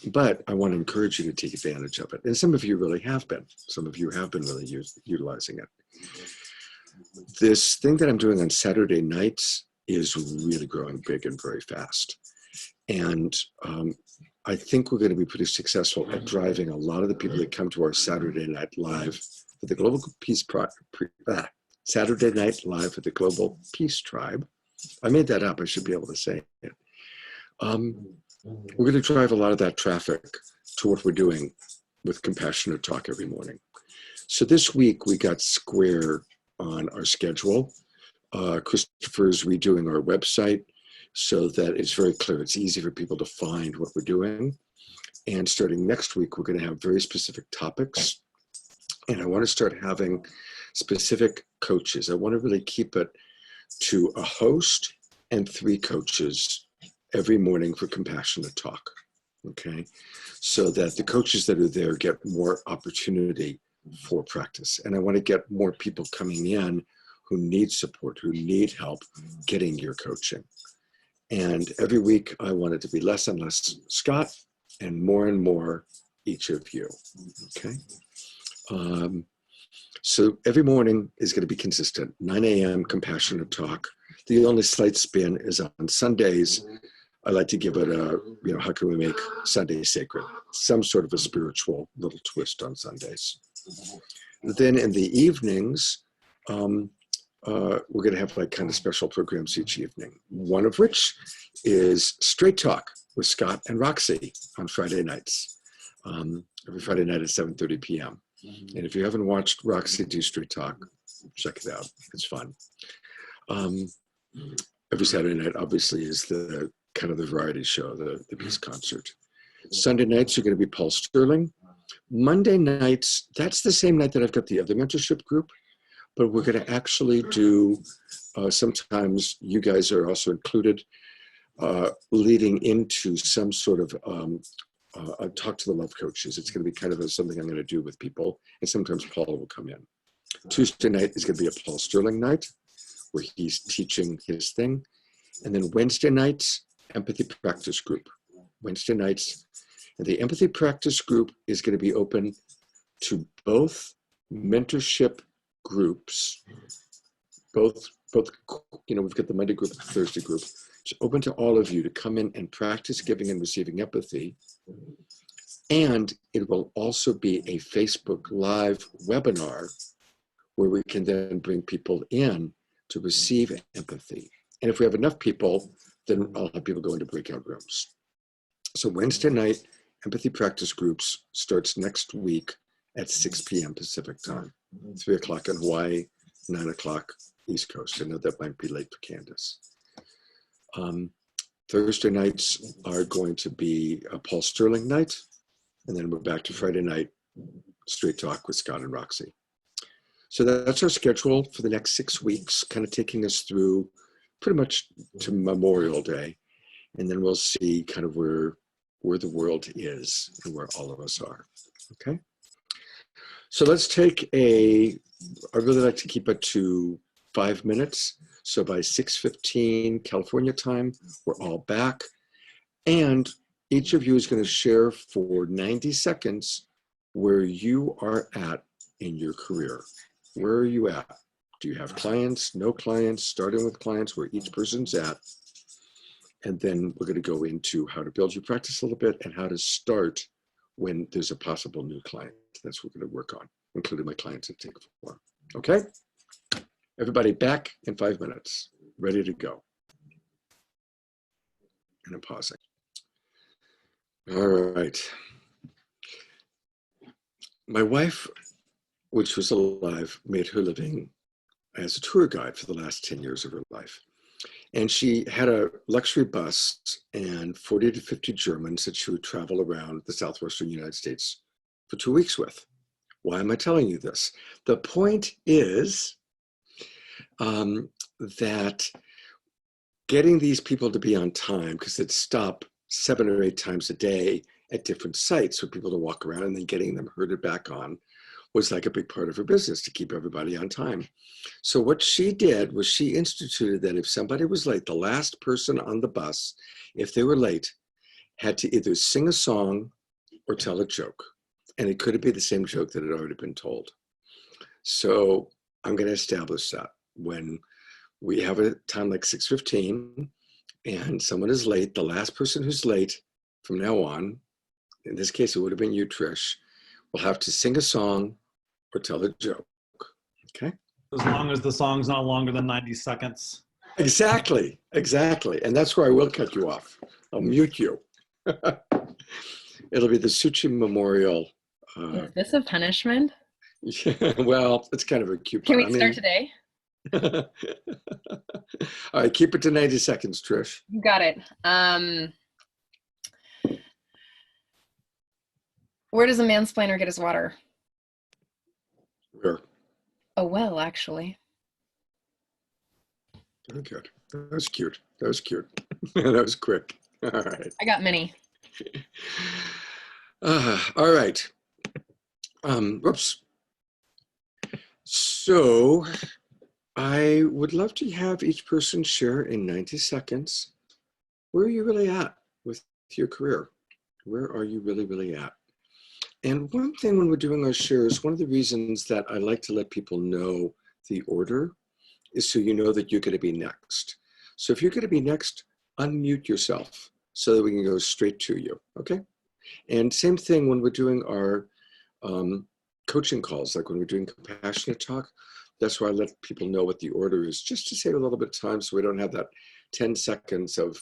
But I want to encourage you to take advantage of it. And some of you really have been. Some of you have been really utilizing it. This thing that I'm doing on Saturday nights is really growing big and very fast. And I think we're going to be pretty successful at driving a lot of the people that come to our Saturday Night Live for the Global Peace Saturday Night Live for the Global Peace Tribe. I made that up. I should be able to say it. We're going to drive a lot of that traffic to what we're doing with Compassionate Talk every morning. So this week we got square on our schedule. Christopher's redoing our website so that it's very clear. It's easy for people to find what we're doing. And starting next week, we're going to have very specific topics. And I want to start having specific coaches. I want to really keep it to a host and 3 coaches every morning for Compassionate Talk, okay? So that the coaches that are there get more opportunity for practice. And I want to get more people coming in who need support, who need help getting your coaching. And every week I want it to be less and less Scott and more each of you, okay? So every morning is going to be consistent, 9 a.m. Compassionate Talk. The only slight spin is on Sundays. I like to give it a, how can we make Sunday sacred? Some sort of a spiritual little twist on Sundays. Then in the evenings, we're going to have like kind of special programs each evening. One of which is Straight Talk with Scott and Roxy on Friday nights. Every Friday night at 7:30 p.m. And if you haven't watched Roxy do Straight Talk, check it out. It's fun. Every Saturday night, obviously, is the kind of the variety show, the peace concert. Sunday nights are going to be Paul Sterling. Monday nights, that's the same night that I've got the other mentorship group, but we're going to actually do, sometimes you guys are also included, leading into some sort of a talk to the love coaches. It's going to be kind of something I'm going to do with people, and sometimes Paul will come in. Tuesday night is going to be a Paul Sterling night, where he's teaching his thing. And then Wednesday nights, Empathy Practice Group. Wednesday nights. And the Empathy Practice Group is going to be open to both mentorship groups, both, we've got the Monday group and the Thursday group. It's open to all of you to come in and practice giving and receiving empathy. And it will also be a Facebook Live webinar where we can then bring people in to receive empathy. And if we have enough people, then I'll have people go into breakout rooms. So Wednesday night, Empathy Practice Groups starts next week at 6 p.m. Pacific time, 3 o'clock in Hawaii, 9 o'clock East Coast. I know that might be late for Candace. Thursday nights are going to be a Paul Sterling night, and then we're back to Friday night, Straight Talk with Scott and Roxy. So that's our schedule for the next 6 weeks, kind of taking us through pretty much to Memorial Day. And then we'll see kind of where the world is and where all of us are, okay? So let's take I really like to keep it to 5 minutes. So by 6:15 California time, we're all back. And each of you is going to share for 90 seconds where you are at in your career. Where are you at? Do you have clients, no clients, starting with clients, where each person's at? And then we're going to go into how to build your practice a little bit and how to start when there's a possible new client. That's what we're going to work on, including my clients at Take Form. Okay? Everybody back in 5 minutes, ready to go. And I'm pausing. All right. My wife, when she was alive, made her living as a tour guide for the last 10 years of her life. And she had a luxury bus and 40 to 50 Germans that she would travel around the southwestern United States for 2 weeks with. Why am I telling you this? The point is that getting these people to be on time, because they'd stop 7 or 8 times a day at different sites for people to walk around, and then getting them herded back on was like a big part of her business, to keep everybody on time. So what she did was she instituted that if somebody was late, the last person on the bus, if they were late, had to either sing a song or tell a joke. And it could be the same joke that had already been told. So I'm going to establish that when we have a time like 6:15 and someone is late, the last person who's late from now on, in this case, it would have been you, Trish, will have to sing a song or tell a joke. Okay? As long as the song's not longer than 90 seconds. Exactly. And that's where I will cut you off. I'll mute you. It'll be the Suchi Memorial. Is this a punishment? Yeah, well, it's kind of a cute. Can we start today? All right, keep it to 90 seconds, Trish. You got it. Where does a mansplainer get his water? Where? Oh, well, actually. Very good. That was cute. That was quick. All right. I got many. All right. Whoops. So I would love to have each person share in 90 seconds. Where are you really at with your career? Where are you really at? And one thing when we're doing our shares, one of the reasons that I like to let people know the order is so you know that you're going to be next. So if you're going to be next, unmute yourself so that we can go straight to you, okay? And same thing when we're doing our coaching calls, like when we're doing compassionate talk, that's why I let people know what the order is, just to save a little bit of time so we don't have that 10 seconds of,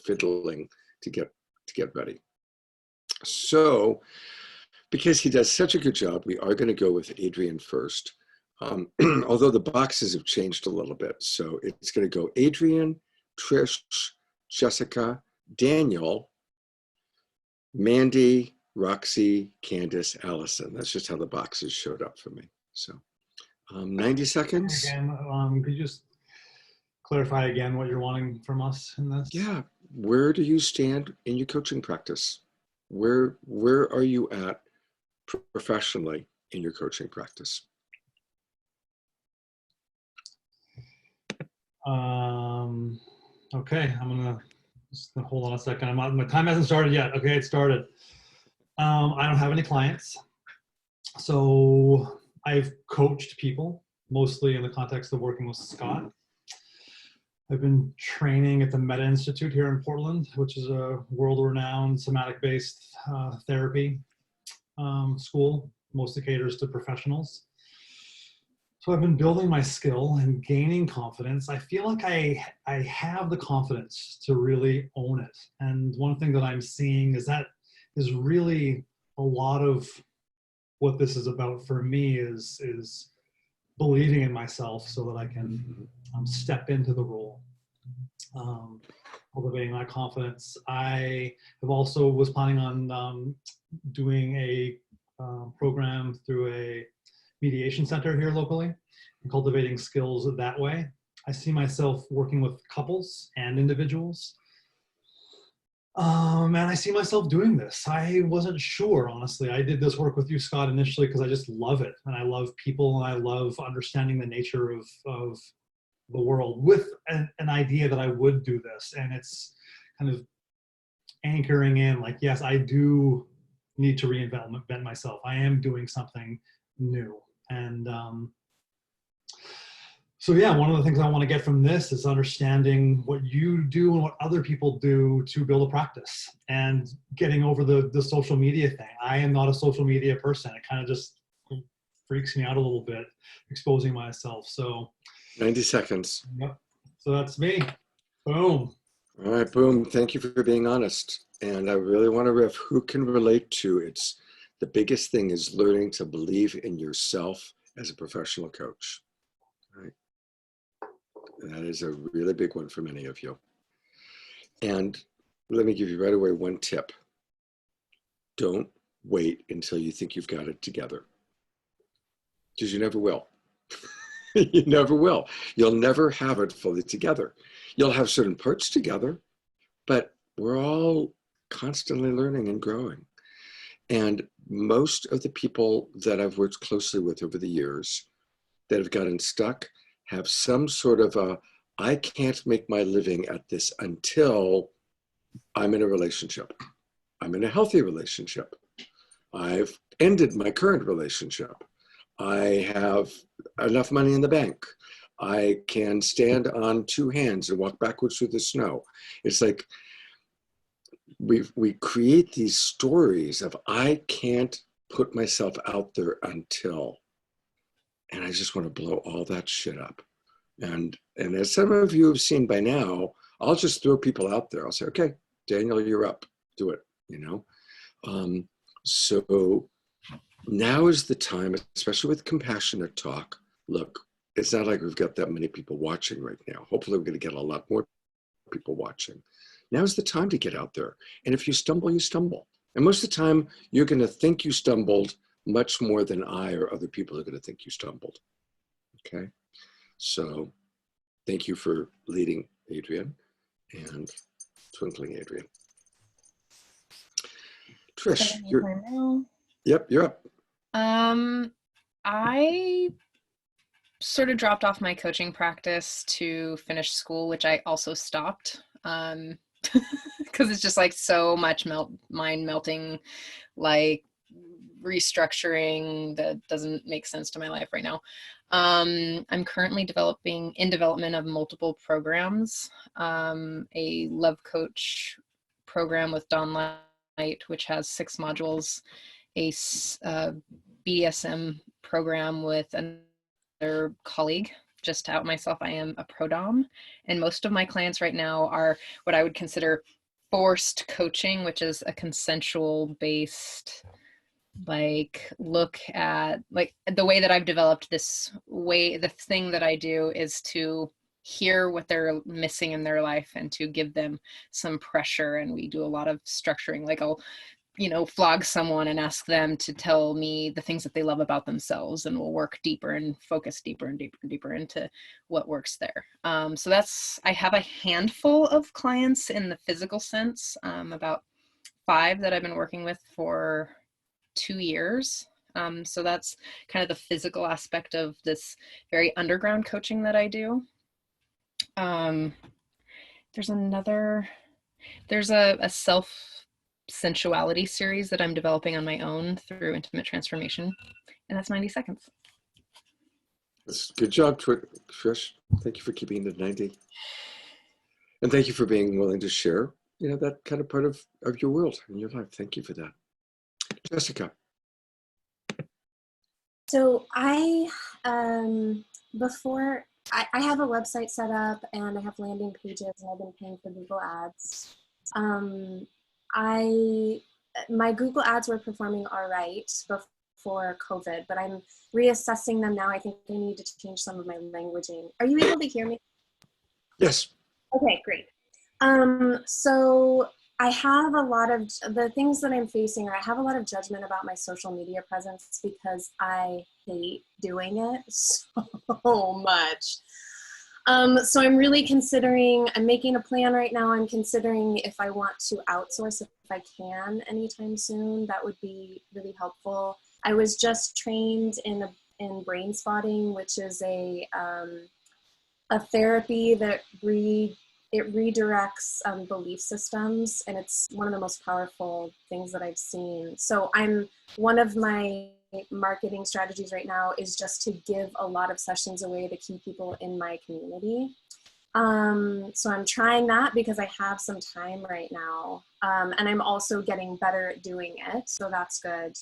fiddling to get ready. So, because he does such a good job, we are going to go with Adrian first. Although the boxes have changed a little bit. So it's going to go Adrian, Trish, Jessica, Daniel, Mandy, Roxy, Candace, Allison. That's just how the boxes showed up for me. So 90 seconds. Again, could you just clarify again what you're wanting from us in this? Yeah. Where do you stand in your coaching practice? Where are you at professionally in your coaching practice? Okay, I'm gonna just hold on a second. My time hasn't started yet. Okay, it started. I don't have any clients. So I've coached people, mostly in the context of working with Scott. I've been training at the Meta Institute here in Portland, which is a world-renowned somatic-based therapy school, mostly caters to professionals. So I've been building my skill and gaining confidence. I feel like I have the confidence to really own it. And one thing that I'm seeing is that is really a lot of what this is about for me is believing in myself so that I can step into the role. Cultivating my confidence. I have also was planning on doing a program through a mediation center here locally and cultivating skills that way. I see myself working with couples and individuals. And I see myself doing this. I wasn't sure, honestly. I did this work with you, Scott, initially because I just love it. And I love people and I love understanding the nature of the world with an idea that I would do this. And it's kind of anchoring in like, yes, I do need to reinvent myself. I am doing something new. And so yeah, one of the things I want to get from this is understanding what you do and what other people do to build a practice and getting over the social media thing. I am not a social media person. It kind of just freaks me out a little bit, exposing myself. So 90 seconds. Yep. So that's me. Boom. All right, boom. Thank you for being honest. And I really want to riff who can relate to it's the biggest thing is learning to believe in yourself as a professional coach. All right. That is a really big one for many of you. And let me give you right away one tip. Don't wait until you think you've got it together, because you never will. You never will. You'll never have it fully together. You'll have certain parts together, but we're all constantly learning and growing. And most of the people that I've worked closely with over the years that have gotten stuck have some sort of a, I can't make my living at this until I'm in a relationship. I'm in a healthy relationship. I've ended my current relationship. I have enough money in the bank. I can stand on two hands and walk backwards through the snow. It's like we create these stories of I can't put myself out there until, and I just want to blow all that shit up. And as some of you have seen by now, I'll just throw people out there. I'll say, okay, Daniel, you're up. Do it, you know? So now is the time, especially with compassionate talk. Look, it's not like we've got that many people watching right now. Hopefully we're going to get a lot more people watching. Now's the time to get out there. And if you stumble, you stumble. And most of the time, you're going to think you stumbled much more than I or other people are going to think you stumbled. Okay? So thank you for leading, Adrian, and twinkling, Adrian. Trish, yep, you're up. I sort of dropped off my coaching practice to finish school, which I also stopped. Because it's just like so much mind melting, like restructuring that doesn't make sense to my life right now. I'm currently in development of multiple programs, a love coach program with Don Light, which has 6 modules, a BDSM program with another colleague. Just to out myself, I am a pro-dom, and most of my clients right now are what I would consider forced coaching, which is a consensual based, like, look at, like, the way that I've developed this way, the thing that I do is to hear what they're missing in their life and to give them some pressure. And we do a lot of structuring, like I'll flog someone and ask them to tell me the things that they love about themselves, and we'll work deeper and focus deeper and deeper and deeper into what works there. So I have a handful of clients in the physical sense, about 5 that I've been working with for 2 years. So that's kind of the physical aspect of this very underground coaching that I do. There's a self-sensuality series that I'm developing on my own through Intimate Transformation, and that's 90 seconds. That's good job, Trish. Thank you for keeping it at 90. And thank you for being willing to share, that kind of part of your world and your life. Thank you for that. Jessica. So I have a website set up, and I have landing pages, and I've been paying for Google Ads. My Google Ads were performing all right before COVID, but I'm reassessing them now. I think I need to change some of my languaging. Are you able to hear me? Yes. Okay, great. So I have a lot of the things that I'm facing, I have a lot of judgment about my social media presence because I hate doing it so much. So I'm really considering, I'm making a plan right now. I'm considering if I want to outsource, if I can anytime soon. That would be really helpful. I was just trained in brain spotting, which is a therapy that redirects belief systems, and it's one of the most powerful things that I've seen. So one of my marketing strategies right now is just to give a lot of sessions away to keep people in my community. So I'm trying that because I have some time right now, and I'm also getting better at doing it, so that's good.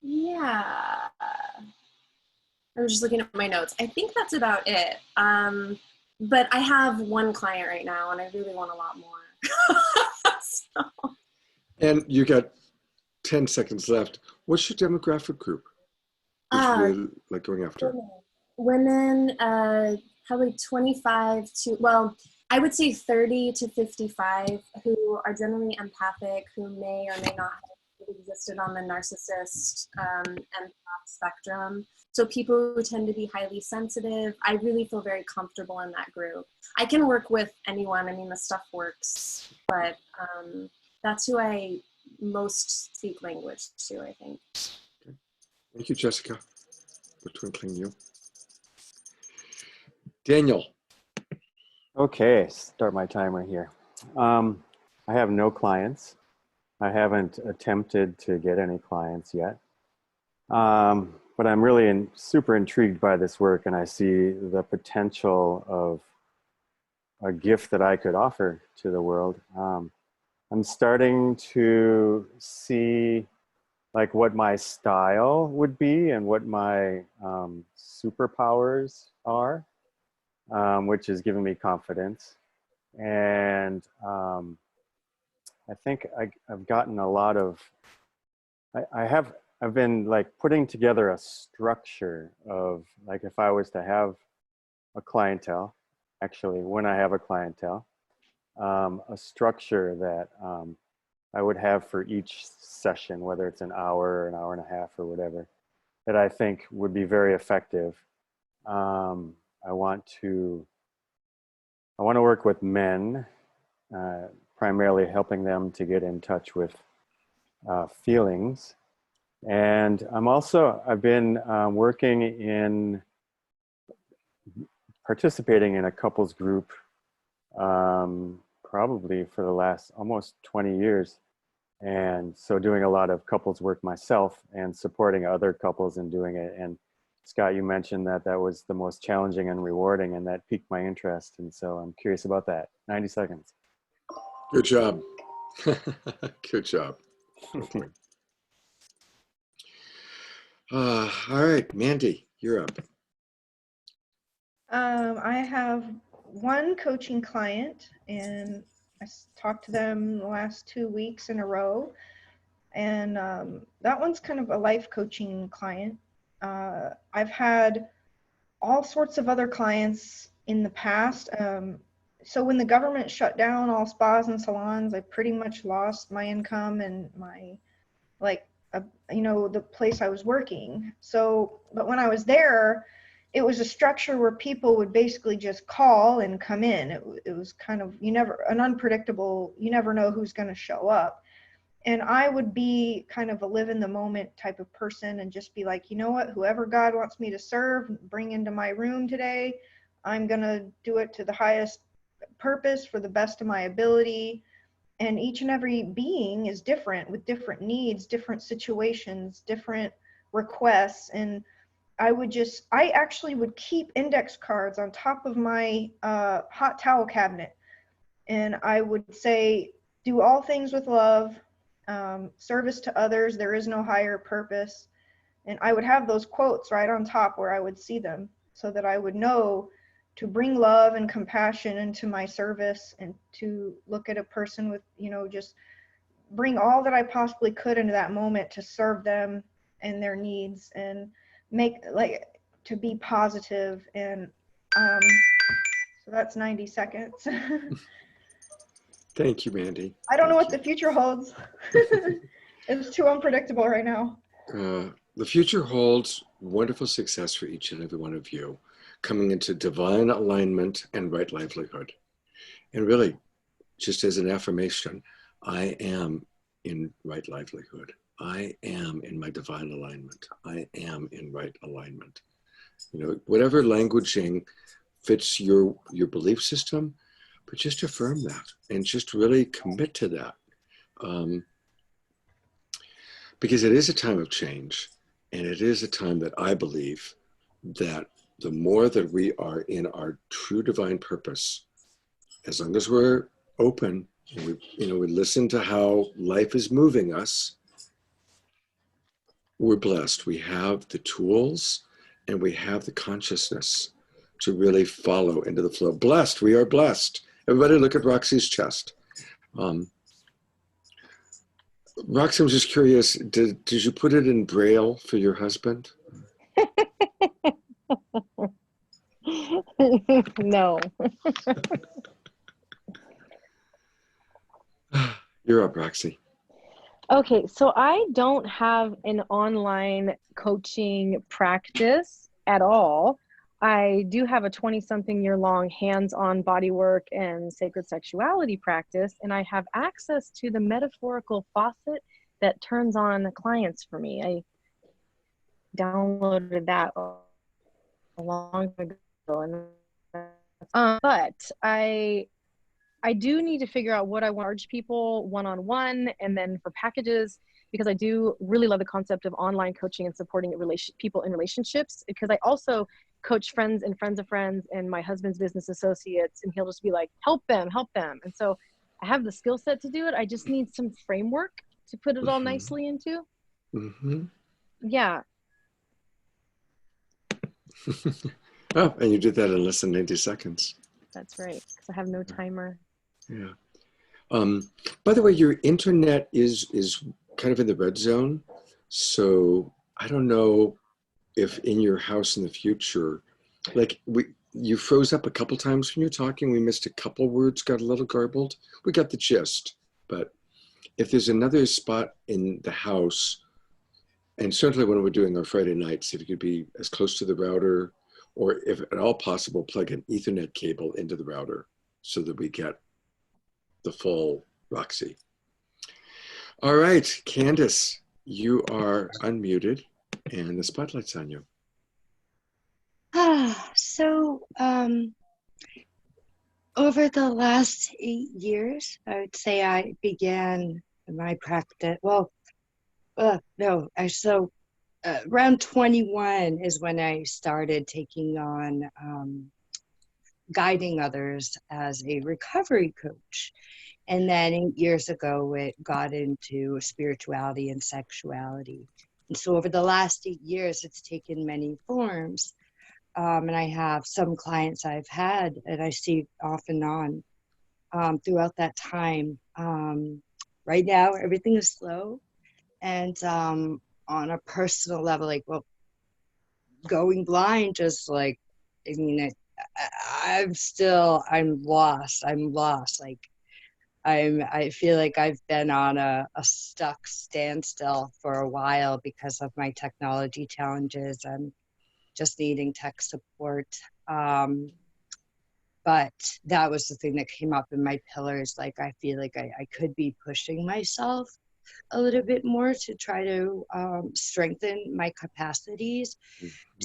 Yeah. I'm just looking at my notes. I think that's about it. But I have one client right now, and I really want a lot more. So. And you got 10 seconds left. What's your demographic group? Which really like going after? women, probably 25 to, well, I would say 30 to 55, who are generally empathic, who may or may not have existed on the narcissist empath spectrum. So people who tend to be highly sensitive, I really feel very comfortable in that group. I can work with anyone. I mean, the stuff works, but that's who I most speak language to, I think. Okay. Thank you, Jessica, for twinkling you. Daniel. Okay, start my timer here. I have no clients. I haven't attempted to get any clients yet. But I'm really super intrigued by this work, and I see the potential of a gift that I could offer to the world. I'm starting to see like what my style would be and what my superpowers are, which is giving me confidence. And I think I've gotten a lot of, I've been like putting together a structure of like if I was to have a clientele, actually when I have a clientele, a structure that I would have for each session, whether it's an hour and a half or whatever, that I think would be very effective. I want to work with men, primarily helping them to get in touch with feelings. And I've been participating in a couples group probably for the last almost 20 years. And so doing a lot of couples work myself and supporting other couples in doing it. And Scott, you mentioned that was the most challenging and rewarding, and that piqued my interest. And so I'm curious about that. 90 seconds. Good job. Good job. All right, Mandy, you're up. I have one coaching client, and I talked to them the last 2 weeks in a row. And that one's kind of a life coaching client. I've had all sorts of other clients in the past. So when the government shut down all spas and salons, I pretty much lost my income and my, the place I was working. So, but when I was there, it was a structure where people would basically just call and come in. It was kind of, you never know who's going to show up. And I would be kind of a live in the moment type of person and just be like, you know what, whoever God wants me to serve, bring into my room today, I'm going to do it to the highest purpose for the best of my ability. And each and every being is different with different needs, different situations, different requests. And I actually would keep index cards on top of my hot towel cabinet. And I would say, do all things with love. Service to others, there is no higher purpose. And I would have those quotes right on top where I would see them so that I would know to bring love and compassion into my service and to look at a person with, just bring all that I possibly could into that moment to serve them and their needs and to be positive. And so that's 90 seconds. Thank you, Mandy. I don't know what the future holds. It's too unpredictable right now. The future holds wonderful success for each and every one of you, coming into divine alignment and right livelihood. And really, just as an affirmation, I am in right livelihood. I am in my divine alignment. I am in right alignment. Whatever languaging fits your belief system, but just affirm that and just really commit to that. Because it is a time of change, and it is a time that I believe that the more that we are in our true divine purpose, as long as we're open and we listen to how life is moving us, we're blessed. We have the tools and we have the consciousness to really follow into the flow. Blessed, we are blessed. Everybody look at Roxy's chest. Roxy, I'm just curious, did you put it in Braille for your husband? No. You're up, Roxy. Okay, so I don't have an online coaching practice at all. I do have a 20-something year long hands-on bodywork and sacred sexuality practice, and I have access to the metaphorical faucet that turns on the clients for me. I downloaded that a long time ago, and but I do need to figure out what I want to charge people one-on-one and then for packages, because I do really love the concept of online coaching and supporting people in relationships, because I also coach friends and friends of friends and my husband's business associates, and he'll just be like, help them. And so I have the skill set to do it. I just need some framework to put it all nicely into. Mm-hmm. Yeah. Oh, and you did that in less than 90 seconds. That's right, because I have no timer. Yeah. By the way, your internet is kind of in the red zone. So I don't know if in your house in the future, like you froze up a couple times when you're talking. We missed a couple words, got a little garbled. We got the gist. But if there's another spot in the house, and certainly when we're doing our Friday nights, if you could be as close to the router, or if at all possible, plug an Ethernet cable into the router so that we get the full Roxy. All right, Candace, you are unmuted and the spotlight's on you. So, over the last 8 years, I would say I began my practice. Well, no, around 21 is when I started taking on guiding others as a recovery coach. And then 8 years ago, it got into spirituality and sexuality. And so over the last 8 years, it's taken many forms. And I have some clients I've had and I see off and on throughout that time. Right now, everything is slow. And on a personal level, like, well, going blind, just like, I mean, I'm lost. Like, I feel like I've been on a stuck standstill for a while because of my technology challenges and just needing tech support. But that was the thing that came up in my pillars. Like, I feel like I could be pushing myself a little bit more to try to strengthen my capacities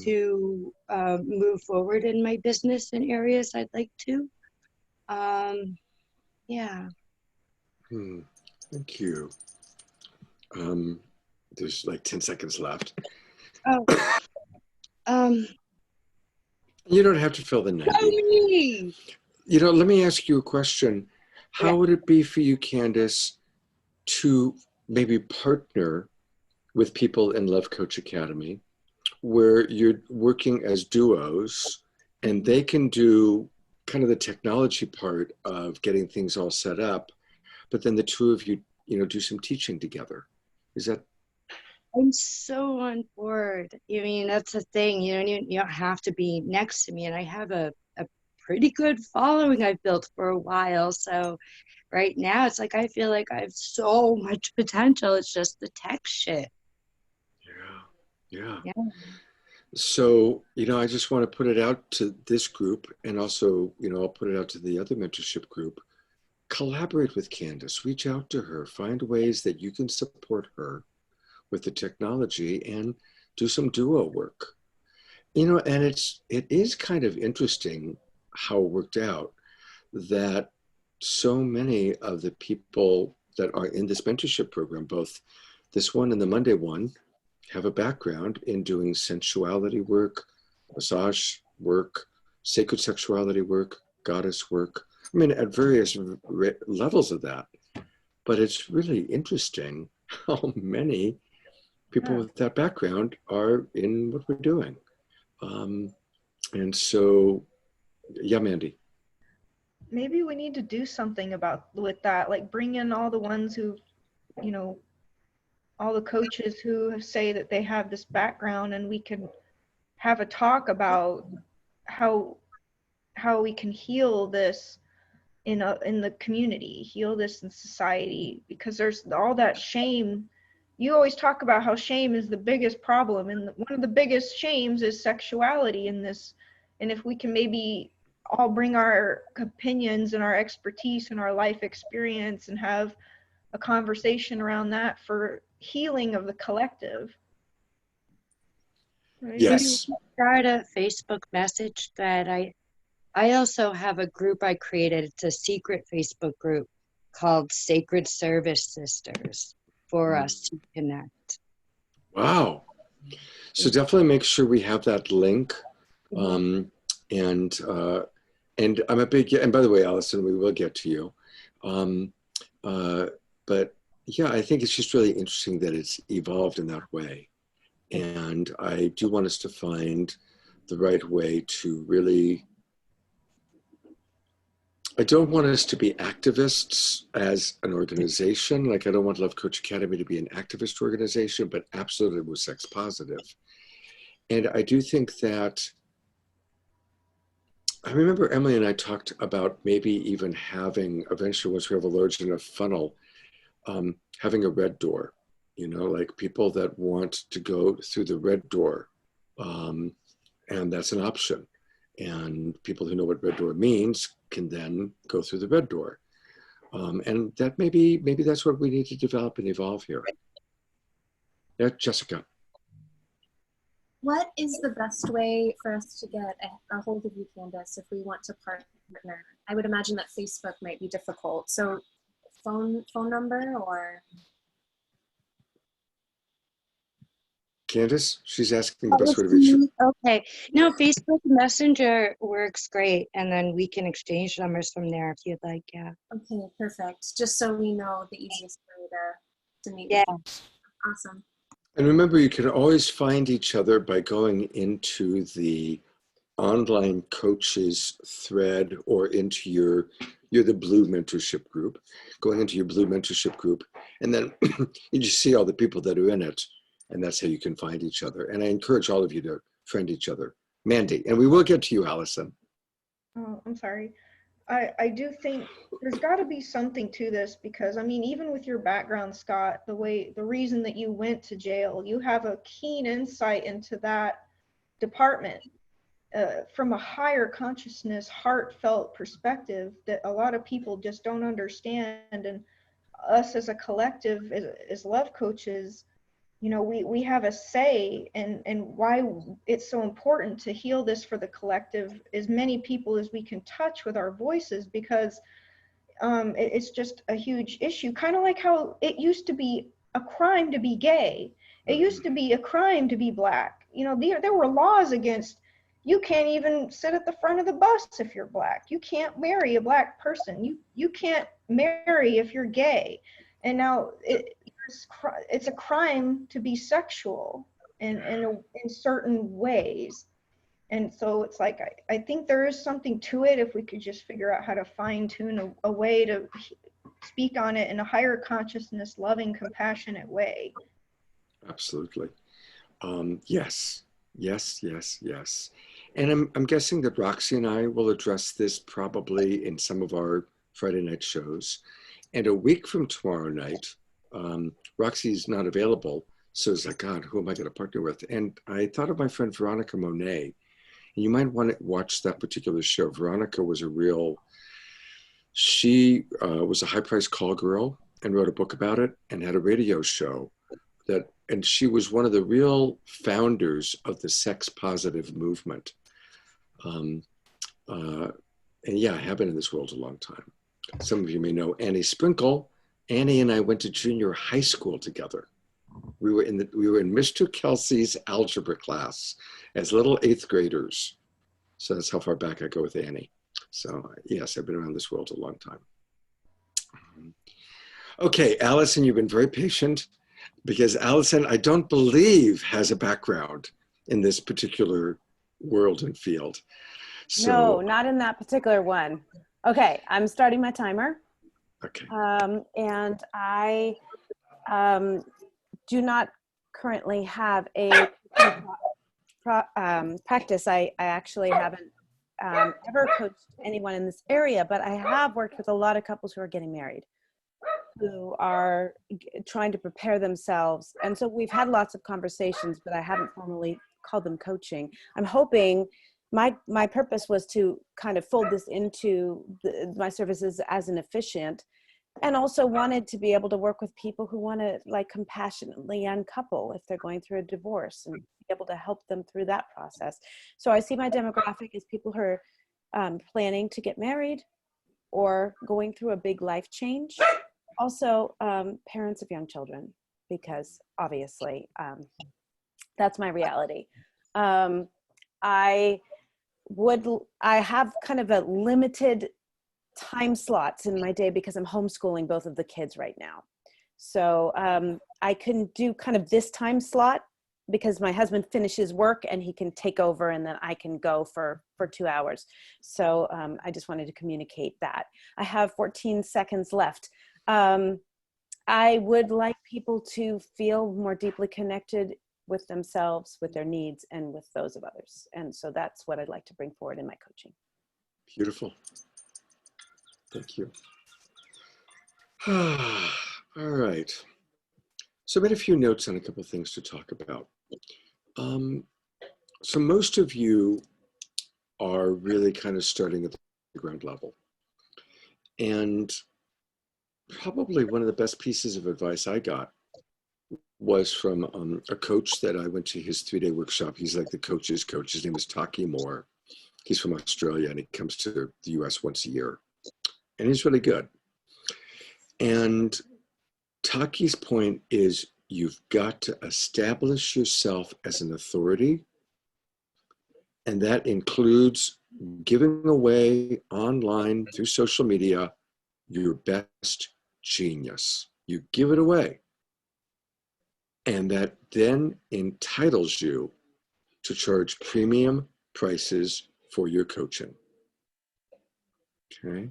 to move forward in my business in areas I'd like to. Yeah. Thank you. There's like 10 seconds left. You don't have to fill the 90. You know, let me ask you a question. How would it be for you, Candace, to maybe partner with people in Love Coach Academy where you're working as duos and they can do kind of the technology part of getting things all set up, but then the two of you, do some teaching together? Is that? I'm so on board. I mean, that's the thing. You don't have to be next to me, and I have a pretty good following I've built for a while. So right now, it's like I feel like I have so much potential. It's just the tech shit. Yeah. So, I just want to put it out to this group, and also, I'll put it out to the other mentorship group. Collaborate with Candace, reach out to her, find ways that you can support her with the technology and do some duo work. And it is kind of interesting how it worked out that so many of the people that are in this mentorship program, both this one and the Monday one, have a background in doing sensuality work, massage work, sacred sexuality work, goddess work. I mean, at various levels of that. But it's really interesting how many people with that background are in what we're doing. And so, yeah, Mandy. Maybe we need to do something with that, like bring in all the ones who, all the coaches who say that they have this background, and we can have a talk about how we can heal this in the community, heal this in society, because there's all that shame. You always talk about how shame is the biggest problem, and one of the biggest shames is sexuality in this. And if we can maybe all bring our opinions and our expertise and our life experience and have a conversation around that for healing of the collective. Right? Yes. Start a Facebook message thread. I also have a group I created. It's a secret Facebook group called Sacred Service Sisters for us to connect. Wow. So definitely make sure we have that link. And I'm a big, and by the way, Allison, we will get to you. But yeah, I think it's just really interesting that it's evolved in that way. And I do want us to find the right way to really, I don't want us to be activists as an organization. Like, I don't want Love Coach Academy to be an activist organization, but absolutely was sex positive. And I do think that, I remember Emily and I talked about maybe even having, eventually once we have a large enough funnel, having a red door, you know, like people that want to go through the red door. And that's an option. And people who know what red door means can then go through the red door. And that maybe that's what we need to develop and evolve here. Yeah, Jessica. What is the best way for us to get a hold of you, Candace, if we want to partner? I would imagine that Facebook might be difficult. So phone number or? Candace, she's asking the best way to reach you. Okay. No, Facebook Messenger works great. And then we can exchange numbers from there if you'd like. Yeah. Okay, perfect. Just so we know the easiest way to meet. Yeah. Awesome. And remember, you can always find each other by going into the online coaches thread or into you're the Blue Mentorship group, going into your Blue Mentorship group, and then you just see all the people that are in it, and that's how you can find each other. And I encourage all of you to friend each other. Mandy, and we will get to you, Allison. Oh, I'm sorry. I do think there's got to be something to this, because I mean, even with your background, Scott, the reason that you went to jail, you have a keen insight into that department from a higher consciousness, heartfelt perspective that a lot of people just don't understand. And us as a collective, as love coaches, you know, we have a say, and why it's so important to heal this for the collective, as many people as we can touch with our voices, because it's just a huge issue. Kind of like how it used to be a crime to be gay. It used to be a crime to be Black. You know, there were laws against, you can't even sit at the front of the bus if you're Black. You can't marry a Black person. You can't marry if you're gay. And now it's a crime to be sexual in certain ways. And so it's like, I think there is something to it if we could just figure out how to fine tune a way to speak on it in a higher consciousness, loving, compassionate way. Absolutely. Yes. And I'm guessing that Roxy and I will address this probably in some of our Friday night shows. And a week from tomorrow night, Roxy's not available. So it's like, God, who am I going to partner with? And I thought of my friend Veronica Monet. And you might want to watch that particular show. Veronica was she was a high-priced call girl and wrote a book about it and had a radio show and she was one of the real founders of the sex positive movement. And yeah, I have been in this world a long time. Some of you may know Annie Sprinkle. Annie and I went to junior high school together. We were in Mr. Kelsey's algebra class as little 8th graders. So that's how far back I go with Annie. So yes, I've been around this world a long time. Okay, Allison, you've been very patient, because Allison, I don't believe, has a background in this particular world and field. So, no, not in that particular one. Okay, I'm starting my timer. Okay. And I do not currently have a practice, I actually haven't ever coached anyone in this area, but I have worked with a lot of couples who are getting married, who are trying to prepare themselves. And so we've had lots of conversations, but I haven't formally called them coaching. I'm hoping my purpose was to kind of fold this into my services as an efficient, and also wanted to be able to work with people who want to like compassionately uncouple if they're going through a divorce and be able to help them through that process. So I see my demographic as people who are planning to get married or going through a big life change. Also parents of young children, because obviously that's my reality. I have kind of a limited time slots in my day because I'm homeschooling both of the kids right now. So I can do kind of this time slot because my husband finishes work and he can take over, and then I can go for 2 hours. So I just wanted to communicate that. I have 14 seconds left. I would like people to feel more deeply connected with themselves, with their needs, and with those of others. And so that's what I'd like to bring forward in my coaching. Beautiful. Thank you. All right. So I made a few notes on a couple of things to talk about. So most of you are really kind of starting at the ground level. And probably one of the best pieces of advice I got was from a coach that I went to his 3-day workshop. He's like the coach's coach. His name is Taki Moore. He's from Australia, and he comes to the US once a year. And he's really good. And Taki's point is you've got to establish yourself as an authority. And that includes giving away online through social media your best genius. You give it away. And that then entitles you to charge premium prices for your coaching. Okay?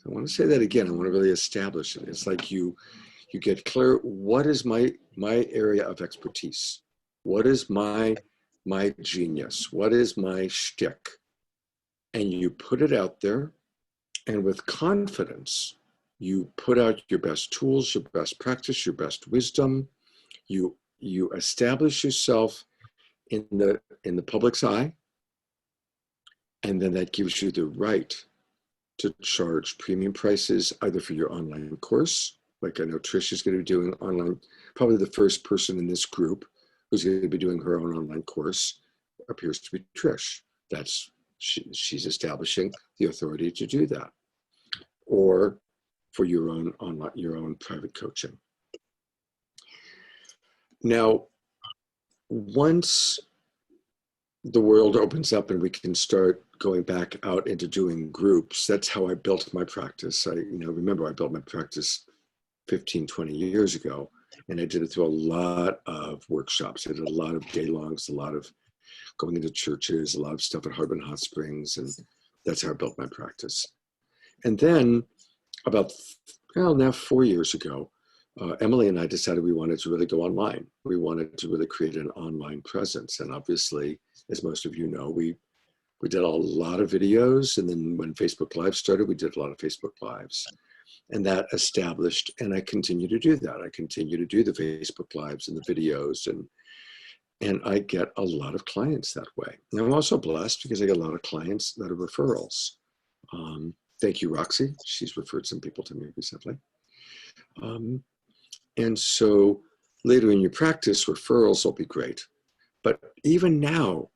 I want to say that again. I want to really establish it. It's like you get clear, what is my area of expertise? What is my genius? What is my shtick? And you put it out there, and with confidence, you put out your best tools, your best practice, your best wisdom. You establish yourself in the public's eye, and then that gives you the right to charge premium prices either for your online course, like I know Trish is going to be doing online, probably the first person in this group who's going to be doing her own online course appears to be Trish. She's establishing the authority to do that, or for your own online, your own private coaching. Now, once the world opens up and we can start going back out into doing groups, that's how I built my practice. Remember I built my practice 15, 20 years ago, and I did it through a lot of workshops. I did a lot of day-longs, a lot of going into churches, a lot of stuff at Harbin Hot Springs, and that's how I built my practice. And then about, now 4 years ago, Emily and I decided we wanted to really go online. We wanted to really create an online presence. And obviously, as most of you know, we did a lot of videos. And then when Facebook Live started, we did a lot of Facebook Lives. And that established, and I continue to do that. I continue to do the Facebook Lives and the videos, and I get a lot of clients that way. And I'm also blessed because I get a lot of clients that are referrals. Thank you, Roxy. She's referred some people to me recently. And so later in your practice, referrals will be great. But even now,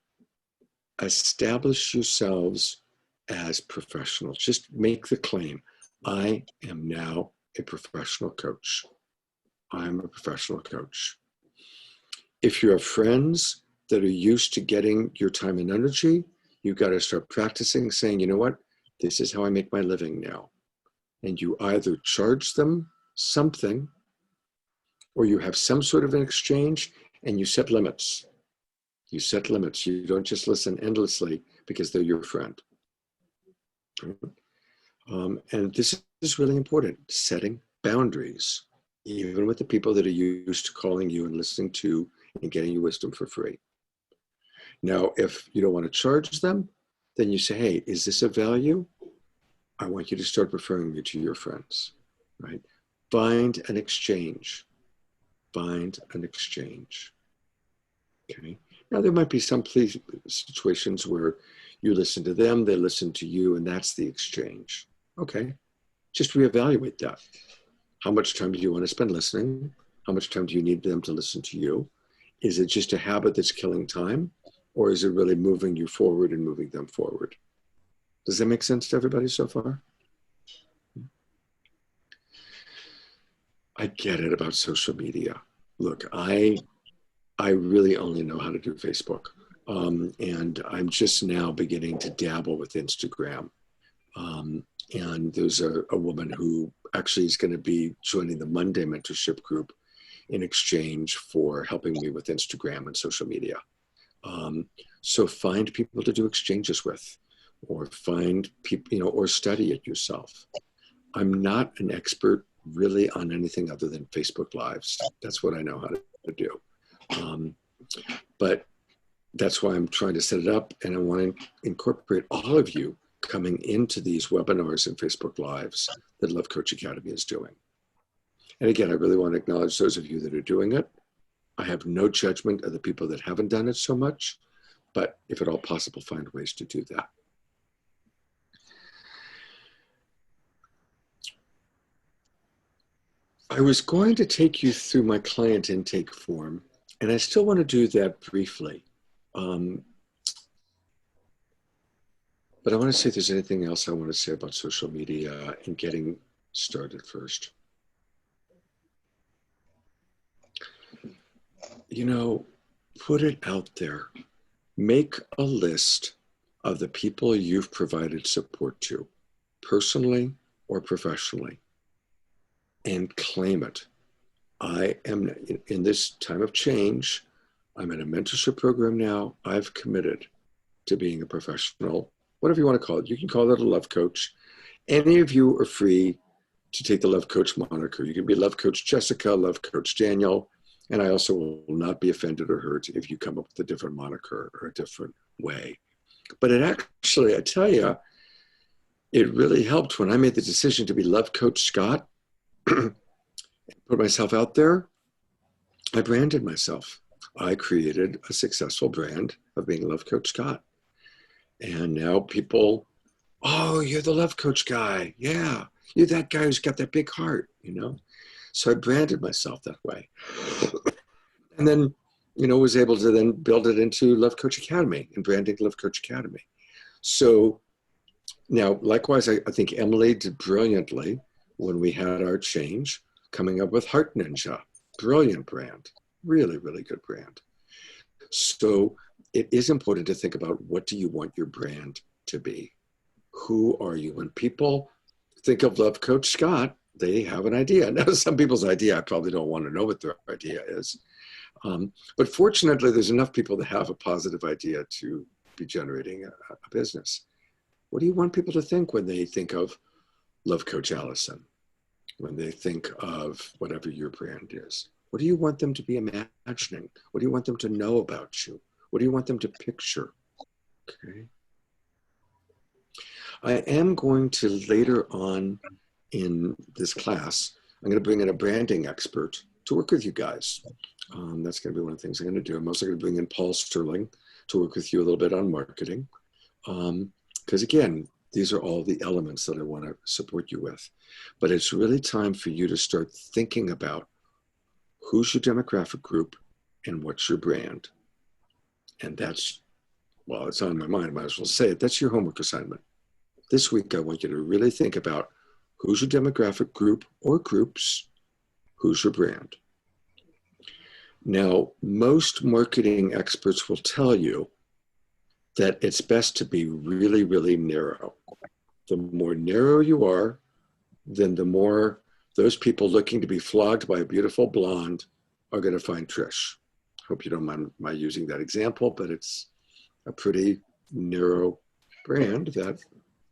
establish yourselves as professionals. Just make the claim, I am now a professional coach. I'm a professional coach. If you have friends that are used to getting your time and energy, you've got to start practicing saying, you know what, this is how I make my living now. And you either charge them something, or you have some sort of an exchange, and you set limits. You set limits. You don't just listen endlessly because they're your friend. And this is really important, setting boundaries, even with the people that are used to calling you and listening to and getting you wisdom for free. Now, if you don't want to charge them, then you say, hey, is this a value? I want you to start referring me to your friends, right? Find an exchange. Find an exchange. Okay. Now, there might be some situations where you listen to them, they listen to you, and that's the exchange. Okay. Just reevaluate that. How much time do you want to spend listening? How much time do you need them to listen to you? Is it just a habit that's killing time? Or is it really moving you forward and moving them forward? Does that make sense to everybody so far? I get it about social media. Look, I really only know how to do Facebook. And I'm just now beginning to dabble with Instagram. And there's a woman who actually is going to be joining the Monday mentorship group in exchange for helping me with Instagram and social media. So find people to do exchanges with, or find people, or study it yourself. I'm not an expert really on anything other than Facebook Lives. That's what I know how to do. But that's why I'm trying to set it up, and I want to incorporate all of you coming into these webinars and Facebook Lives that Love Coach Academy is doing. And again, I really want to acknowledge those of you that are doing it. I have no judgment of the people that haven't done it so much, but if at all possible, find ways to do that. I was going to take you through my client intake form, and I still want to do that briefly. But I want to see if there's anything else I want to say about social media and getting started first. Put it out there. Make a list of the people you've provided support to, personally or professionally, and claim it. I am, in this time of change, I'm in a mentorship program now. I've committed to being a professional, whatever you want to call it. You can call it a love coach. Any of you are free to take the love coach moniker. You can be love coach Jessica, love coach Daniel, and I also will not be offended or hurt if you come up with a different moniker or a different way. But it actually, I tell you, it really helped when I made the decision to be love coach Scott, put myself out there. I branded myself. I created a successful brand of being Love Coach Scott. And now people, oh, you're the Love Coach guy. Yeah, you're that guy who's got that big heart, So I branded myself that way. And then, was able to then build it into Love Coach Academy and branding Love Coach Academy. So now, likewise, I think Emily did brilliantly when we had our change, coming up with Heart Ninja. Brilliant brand. Really, really good brand. So it is important to think about, what do you want your brand to be? Who are you? When people think of Love Coach Scott, they have an idea. Now, some people's idea, I probably don't want to know what their idea is. But fortunately, there's enough people that have a positive idea to be generating a business. What do you want people to think when they think of Love Coach Allison? When they think of whatever your brand is? What do you want them to be imagining? What do you want them to know about you? What do you want them to picture? Okay. I am going to later on in this class, I'm going to bring in a branding expert to work with you guys. That's going to be one of the things I'm going to do. I'm also going to bring in Paul Sterling to work with you a little bit on marketing. Because again, these are all the elements that I want to support you with. But it's really time for you to start thinking about, who's your demographic group and what's your brand? And that's, well, it's on my mind, I might as well say it. That's your homework assignment. This week, I want you to really think about, who's your demographic group or groups, who's your brand? Now, most marketing experts will tell you that it's best to be really, really narrow. The more narrow you are, then the more those people looking to be flogged by a beautiful blonde are going to find Trish. Hope you don't mind my using that example, but it's a pretty narrow brand that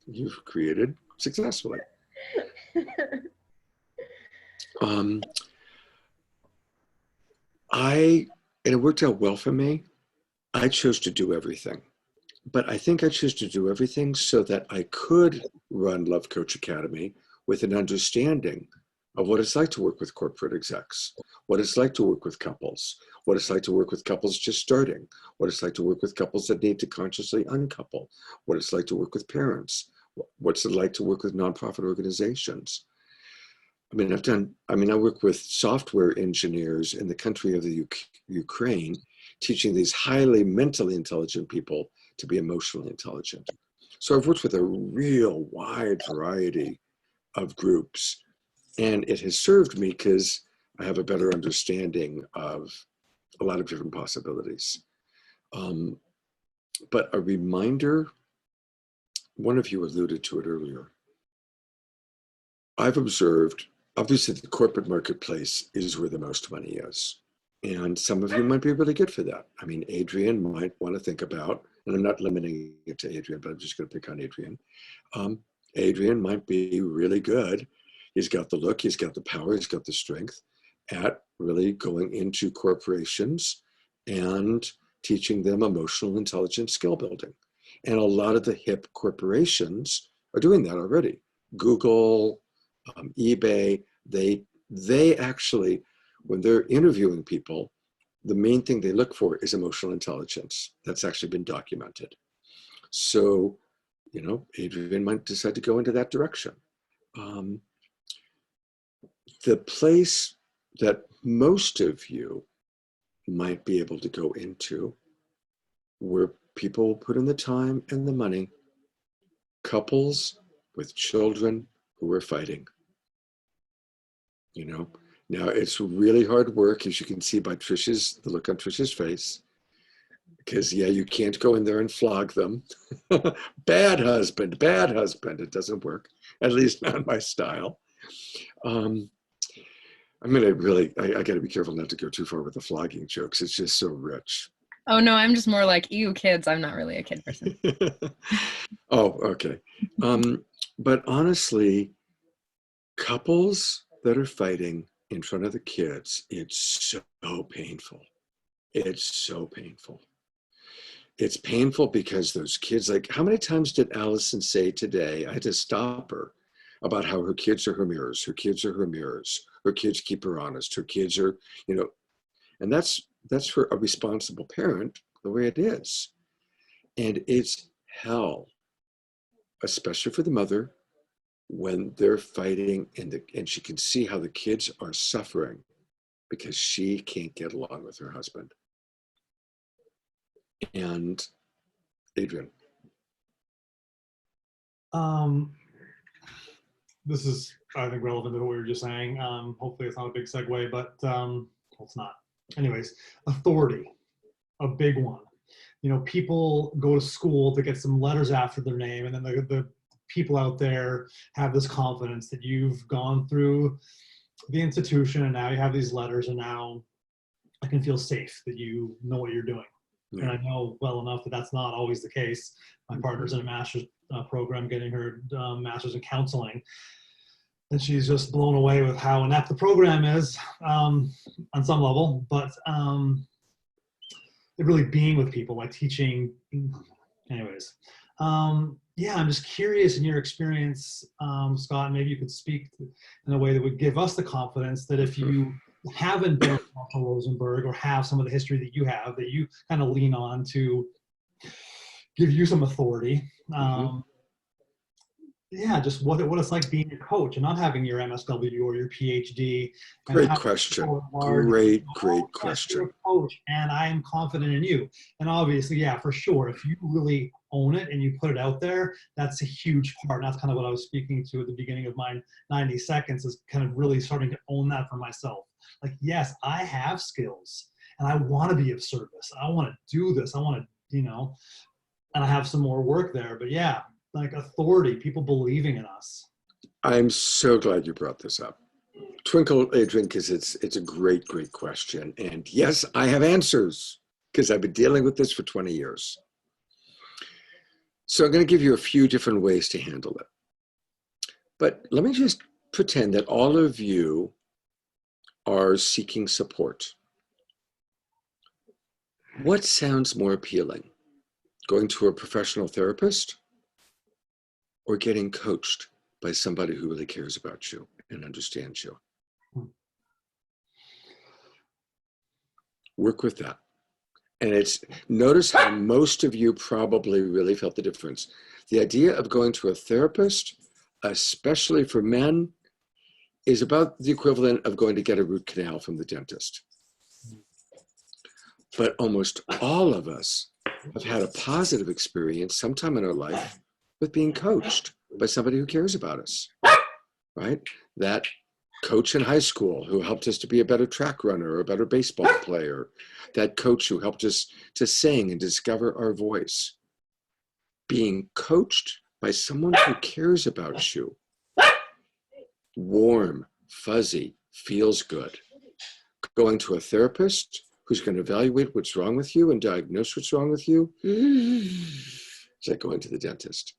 you've created successfully. And it worked out well for me. I chose to do everything. But I think I chose to do everything so that I could run Love Coach Academy with an understanding of what it's like to work with corporate execs, what it's like to work with couples, what it's like to work with couples just starting, what it's like to work with couples that need to consciously uncouple, what it's like to work with parents, what's it like to work with nonprofit organizations. I work with software engineers in the country of the Ukraine, teaching these highly mentally intelligent people to be emotionally intelligent. So I've worked with a real wide variety of groups, and it has served me because I have a better understanding of a lot of different possibilities. But a reminder, one of you alluded to it earlier. I've observed, obviously the corporate marketplace is where the most money is. And some of you might be really good for that. I mean, Adrian might want to think about, and I'm not limiting it to Adrian, but I'm just going to pick on Adrian. Adrian might be really good. He's got the look, he's got the power, he's got the strength at really going into corporations and teaching them emotional intelligence skill building. And a lot of the hip corporations are doing that already. Google, eBay, they actually, when they're interviewing people, the main thing they look for is emotional intelligence. That's actually been documented. So, Adrian might decide to go into that direction. The place that most of you might be able to go into, where people will put in the time and the money, couples with children who are fighting. Now it's really hard work, as you can see by the look on Trisha's face, because you can't go in there and flog them. Bad husband, it doesn't work, at least not my style. I'm gonna really, I gotta be careful not to go too far with the flogging jokes. It's just so rich. Oh no, I'm just more like, ew, kids. I'm not really a kid person. Oh, okay. But honestly, couples that are fighting in front of the kids, it's so painful. It's so painful. It's painful because those kids, like, how many times did Allison say today, I had to stop her, about how her kids are her mirrors, her kids are her mirrors, her kids keep her honest, her kids are, and that's for a responsible parent, the way it is. And it's hell, especially for the mother, when they're fighting and she can see how the kids are suffering because she can't get along with her husband. And Adrian. This is, I think, relevant to what we were just saying. Hopefully it's not a big segue, but it's not. Anyways, authority, a big one. People go to school to get some letters after their name, and then the people out there have this confidence that you've gone through the institution and now you have these letters, and now I can feel safe that you know what you're doing. Yeah. And I know well enough that that's not always the case. My partner's in a master's program, getting her master's in counseling. And she's just blown away with how inept the program is on some level, but really being with people, like teaching, anyways. I'm just curious in your experience, Scott, maybe you could speak in a way that would give us the confidence that if you haven't been Marshall Rosenberg or have some of the history that you have, that you kind of lean on to give you some authority. Just what it's like being a coach and not having your MSW or your PhD. Great question. Great question. You're a coach, and I am confident in you. And obviously, for sure, if you really own it and you put it out there, that's a huge part. And that's kind of what I was speaking to at the beginning of my 90 seconds, is kind of really starting to own that for myself. Like, yes, I have skills and I want to be of service. I want to do this. I want to, and I have some more work there, but like authority, people believing in us. I'm so glad you brought this up. Twinkle, Adrian, because it's a great question. And yes, I have answers because I've been dealing with this for 20 years. So I'm going to give you a few different ways to handle it. But let me just pretend that all of you are seeking support. What sounds more appealing? Going to a professional therapist or getting coached by somebody who really cares about you and understands you? Work with that. And notice how most of you probably really felt the difference. The idea of going to a therapist, especially for men, is about the equivalent of going to get a root canal from the dentist. But almost all of us have had a positive experience sometime in our life with being coached by somebody who cares about us, right? That coach in high school who helped us to be a better track runner or a better baseball player, that coach who helped us to sing and discover our voice. Being coached by someone who cares about you, warm, fuzzy, feels good. Going to a therapist who's going to evaluate what's wrong with you and diagnose what's wrong with you, it's like going to the dentist.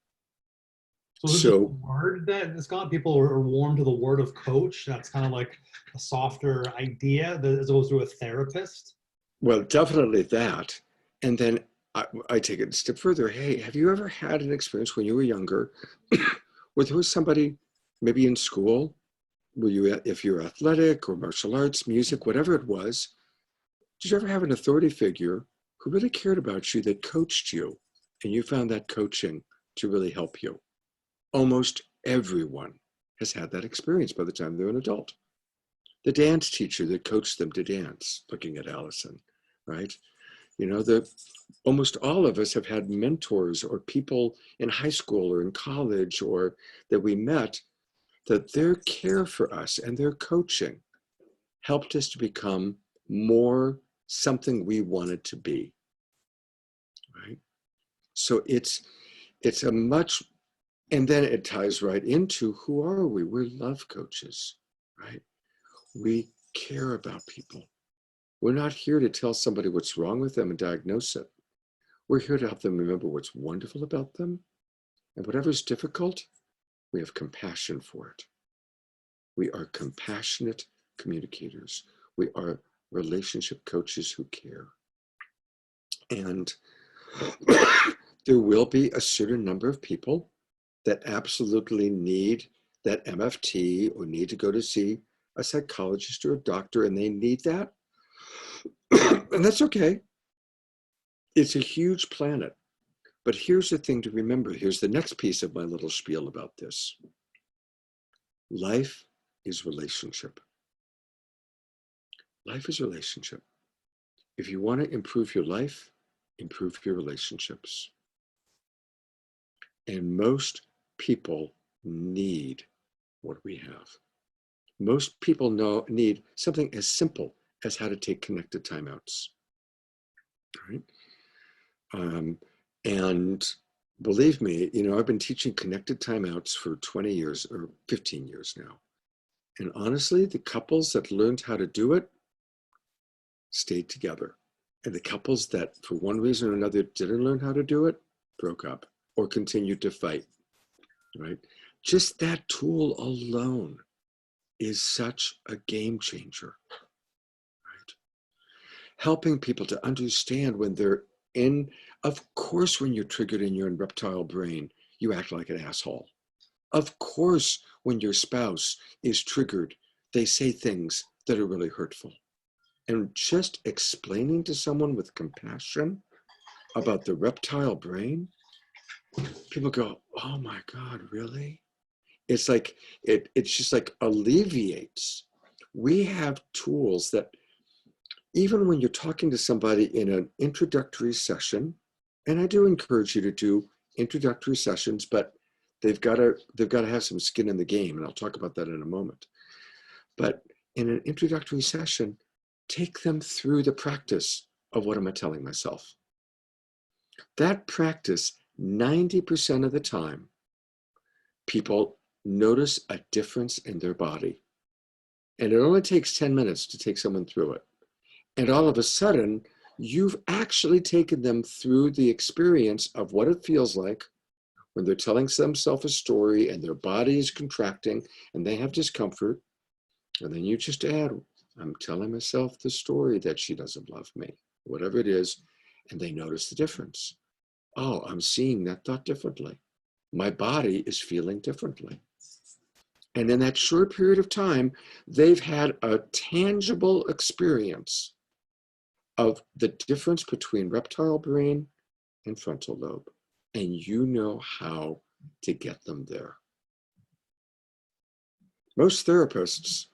So this is a word that has got people are warm to the word of coach. That's kind of like a softer idea as opposed to a therapist. Well, definitely that. And then I take it a step further. Hey, have you ever had an experience when you were younger where there was somebody maybe in school, if you're athletic or martial arts, music, whatever it was, did you ever have an authority figure who really cared about you that coached you and you found that coaching to really help you? Almost everyone has had that experience by the time they're an adult. The dance teacher that coached them to dance, looking at Allison, right? You know, almost all of us have had mentors or people in high school or in college or that we met, that their care for us and their coaching helped us to become more something we wanted to be, right? So it's a much, and then it ties right into who are we? We're love coaches, right? We care about people. We're not here to tell somebody what's wrong with them and diagnose it. We're here to help them remember what's wonderful about them. And whatever's difficult, we have compassion for it. We are compassionate communicators. We are relationship coaches who care. And there will be a certain number of people that absolutely need that MFT or need to go to see a psychologist or a doctor, and they need that. And that's okay. It's a huge planet. But here's the thing to remember. Here's the next piece of my little spiel about this. Life is relationship. Life is relationship. If you want to improve your life, improve your relationships. And most people need what we have. Most people need something as simple as how to take connected timeouts. Right? And believe me, you know, I've been teaching connected timeouts for 20 years or 15 years now. And honestly, the couples that learned how to do it stayed together. And the couples that, for one reason or another, didn't learn how to do it, broke up or continued to fight, right? Just that tool alone is such a game changer, right? Helping people to understand when they're of course, when you're triggered and you're in reptile brain, you act like an asshole. Of course, when your spouse is triggered, they say things that are really hurtful. And just explaining to someone with compassion about the reptile brain, people go, oh my God, really? It's like, it's just like alleviates. We have tools that even when you're talking to somebody in an introductory session, and I do encourage you to do introductory sessions, but they've got to have some skin in the game, and I'll talk about that in a moment. But in an introductory session, take them through the practice of what am I telling myself. That practice, 90% of the time, people notice a difference in their body. And it only takes 10 minutes to take someone through it. And all of a sudden, you've actually taken them through the experience of what it feels like when they're telling themselves a story and their body is contracting and they have discomfort. And then you just add, I'm telling myself the story that she doesn't love me, whatever it is, and they notice the difference. Oh, I'm seeing that thought differently. My body is feeling differently. And in that short period of time, they've had a tangible experience of the difference between reptile brain and frontal lobe. And you know how to get them there. Most therapists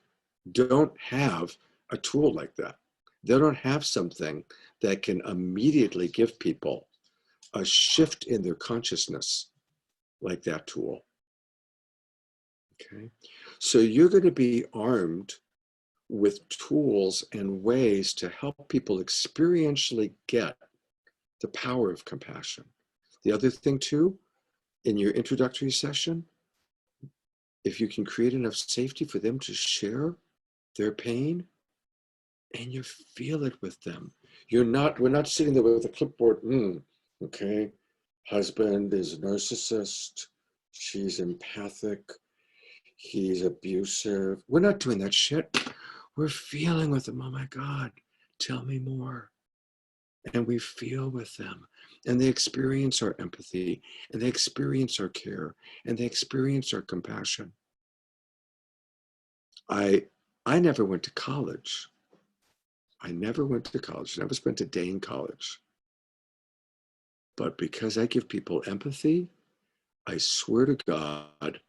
don't have a tool like that. They don't have something that can immediately give people a shift in their consciousness like that tool. Okay, so you're going to be armed with tools and ways to help people experientially get the power of compassion. The other thing too, in your introductory session, if you can create enough safety for them to share their pain, and you feel it with them. We're not sitting there with a clipboard, okay, husband is a narcissist, she's empathic, he's abusive. We're not doing that shit. We're feeling with them. Oh my God, tell me more. And we feel with them. And they experience our empathy, and they experience our care, and they experience our compassion. I never went to college. I never went to college, never spent a day in college. But because I give people empathy, I swear to God,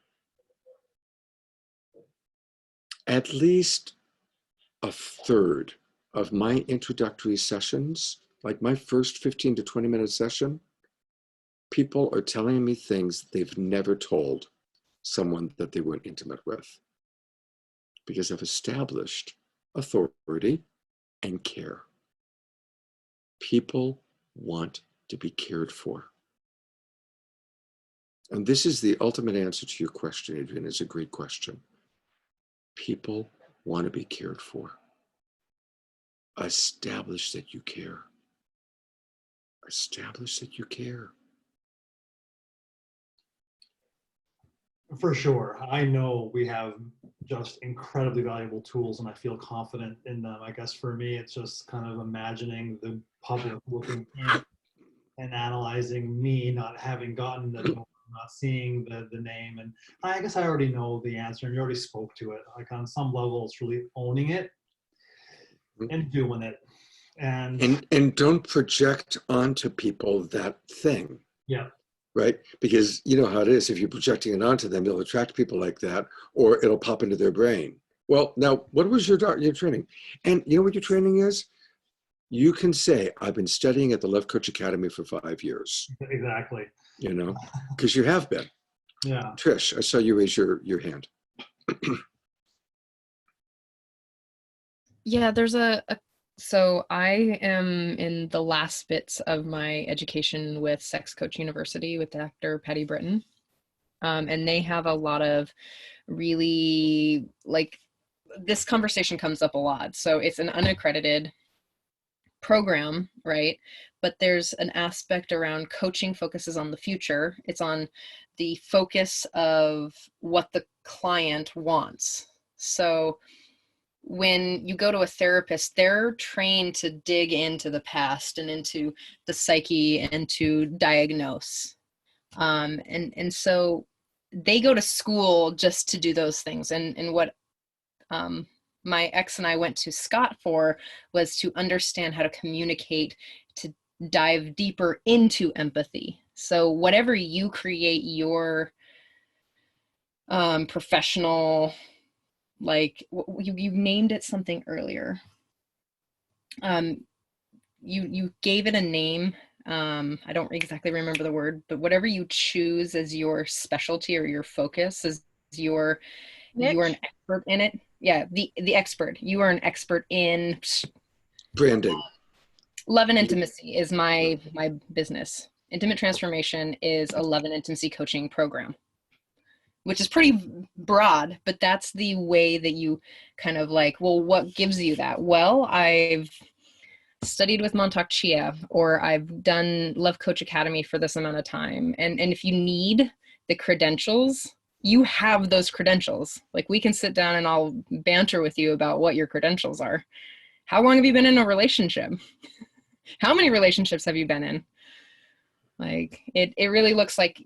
at least a third of my introductory sessions, like my first 15 to 20 minute session, people are telling me things they've never told someone that they weren't intimate with. Because I've established authority and care. People want to be cared for. And this is the ultimate answer to your question, Adrian. It's a great question. People want to be cared for. Establish that you care. Establish that you care. For sure. I know we have just incredibly valuable tools and I feel confident in them. I guess for me, it's just kind of imagining the public looking and analyzing me not having gotten the door, not seeing the name. And I guess I already know the answer and you already spoke to it. Like on some level, it's really owning it and doing it. And don't project onto people that thing. Yeah. Right? Because you know how it is. If you're projecting it onto them, you'll attract people like that, or it'll pop into their brain. Well, now, what was your training? And you know what your training is? You can say, I've been studying at the Love Coach Academy for 5 years. Exactly. You know, because you have been. Yeah. Trish, I saw you raise your hand. Yeah, there's so I am in the last bits of my education with Sex Coach University with Dr. Patty Britton. And they have a lot of really, like, this conversation comes up a lot. So it's an unaccredited program, right? But there's an aspect around coaching focuses on the future. It's on the focus of what the client wants. So when you go to a therapist, they're trained to dig into the past and into the psyche and to diagnose. And so they go to school just to do those things. And what my ex and I went to Scott for was to understand how to communicate, to dive deeper into empathy. So whatever you create your professional, like you named it something earlier. You gave it a name. I don't exactly remember the word, but whatever you choose as your specialty or your focus is you are an expert in it. Yeah, the expert. You are an expert in Branding. Love and intimacy is my business. Intimate Transformation is a love and intimacy coaching program, which is pretty broad, but that's the way that you kind of like, well, what gives you that? Well, I've studied with Montauk Chia, or I've done Love Coach Academy for this amount of time. And if you need the credentials, you have those credentials. Like, we can sit down and I'll banter with you about what your credentials are. How long have you been in a relationship? How many relationships have you been in? Like it really looks like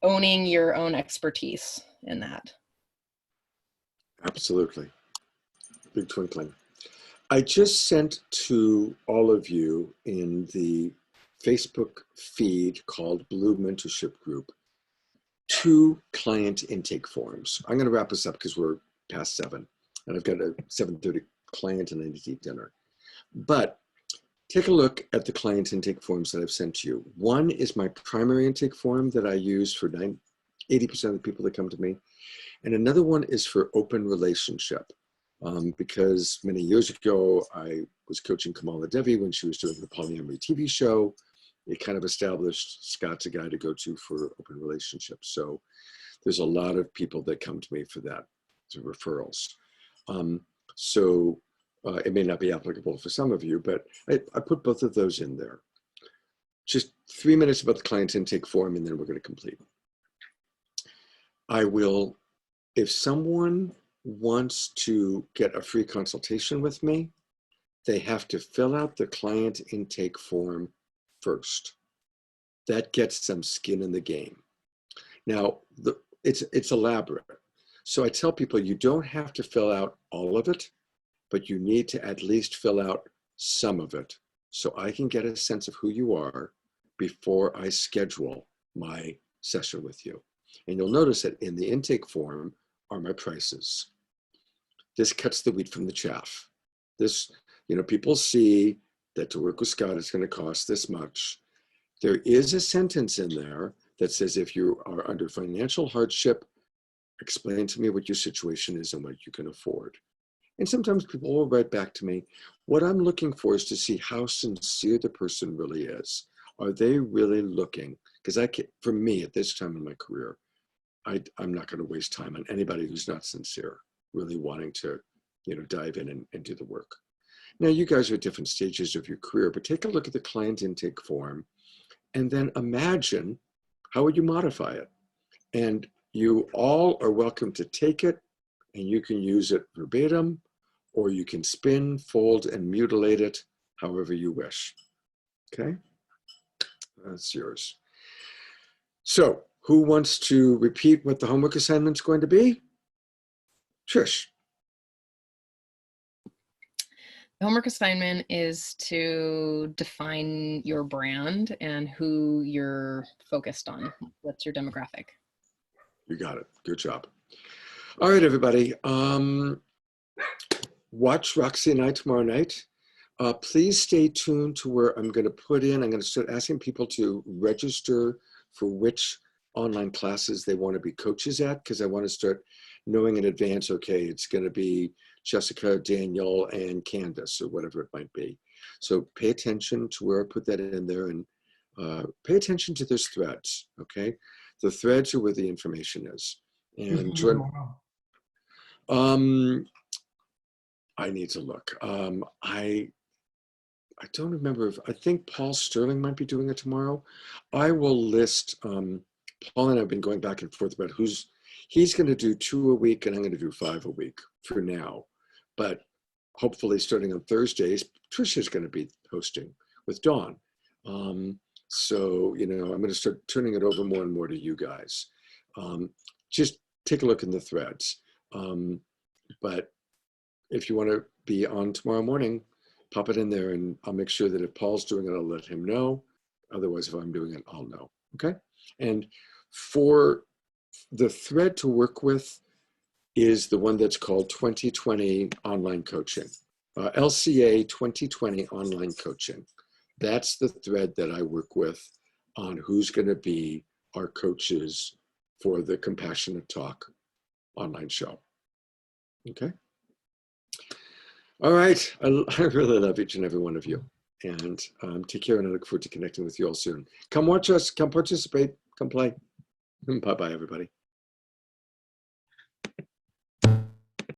owning your own expertise in that. Absolutely. Big twinkling. I just sent to all of you in the Facebook feed called Blue Mentorship Group 2 client intake forms. I'm going to wrap this up because we're past 7 and I've got a 7:30 client and I need to eat dinner. But take a look at the client intake forms that I've sent to you. One is my primary intake form that I use for 80% of the people that come to me. And another one is for open relationship. Because many years ago, I was coaching Kamala Devi when she was doing the polyamory TV show. It kind of established Scott's a guy to go to for open relationships. So there's a lot of people that come to me for that, to referrals. It may not be applicable for some of you, but I put both of those in there. Just 3 minutes about the client intake form, and then we're going to complete. I will, if someone wants to get a free consultation with me, they have to fill out the client intake form first. That gets them skin in the game. Now, it's elaborate. So I tell people you don't have to fill out all of it, but you need to at least fill out some of it so I can get a sense of who you are before I schedule my session with you. And you'll notice that in the intake form are my prices. This cuts the wheat from the chaff. This, people see that to work with Scott is going to cost this much. There is a sentence in there that says, if you are under financial hardship, explain to me what your situation is and what you can afford. And sometimes people will write back to me. What I'm looking for is to see how sincere the person really is. Are they really looking? Because for me, at this time in my career, I'm not going to waste time on anybody who's not sincere, really wanting to, dive in and do the work. Now, you guys are at different stages of your career, but take a look at the client intake form and then imagine how would you modify it? And you all are welcome to take it and you can use it verbatim, or you can spin, fold, and mutilate it however you wish. Okay? That's yours. So, who wants to repeat what the homework assignment's going to be? Trish. The homework assignment is to define your brand and who you're focused on. What's your demographic? You got it. Good job. All right, everybody. Watch Roxy and I tomorrow night. Please stay tuned to where I'm going to I'm going to start asking people to register for which online classes they want to be coaches at, because I want to start knowing in advance, okay, it's going to be Jessica, Daniel, and Candace, or whatever it might be. So pay attention to where I put that in there, and pay attention to those threads, okay? The threads are where the information is. And I need to look. I don't remember I think Paul Sterling might be doing it tomorrow. I will list, Paul and I have been going back and forth about he's going to do 2 a week and I'm going to do 5 a week for now. But hopefully starting on Thursdays, Trisha's going to be hosting with Dawn. So, I'm going to start turning it over more and more to you guys. Just take a look in the threads. But if you want to be on tomorrow morning, pop it in there and I'll make sure that if Paul's doing it, I'll let him know. Otherwise, if I'm doing it, I'll know. Okay? And for the thread to work with is the one that's called 2020 Online Coaching. LCA 2020 Online Coaching. That's the thread that I work with on who's going to be our coaches for the Compassionate Talk online show. Okay? All right. I really love each and every one of you. And take care, and I look forward to connecting with you all soon. Come watch us. Come participate. Come play. Bye-bye, everybody.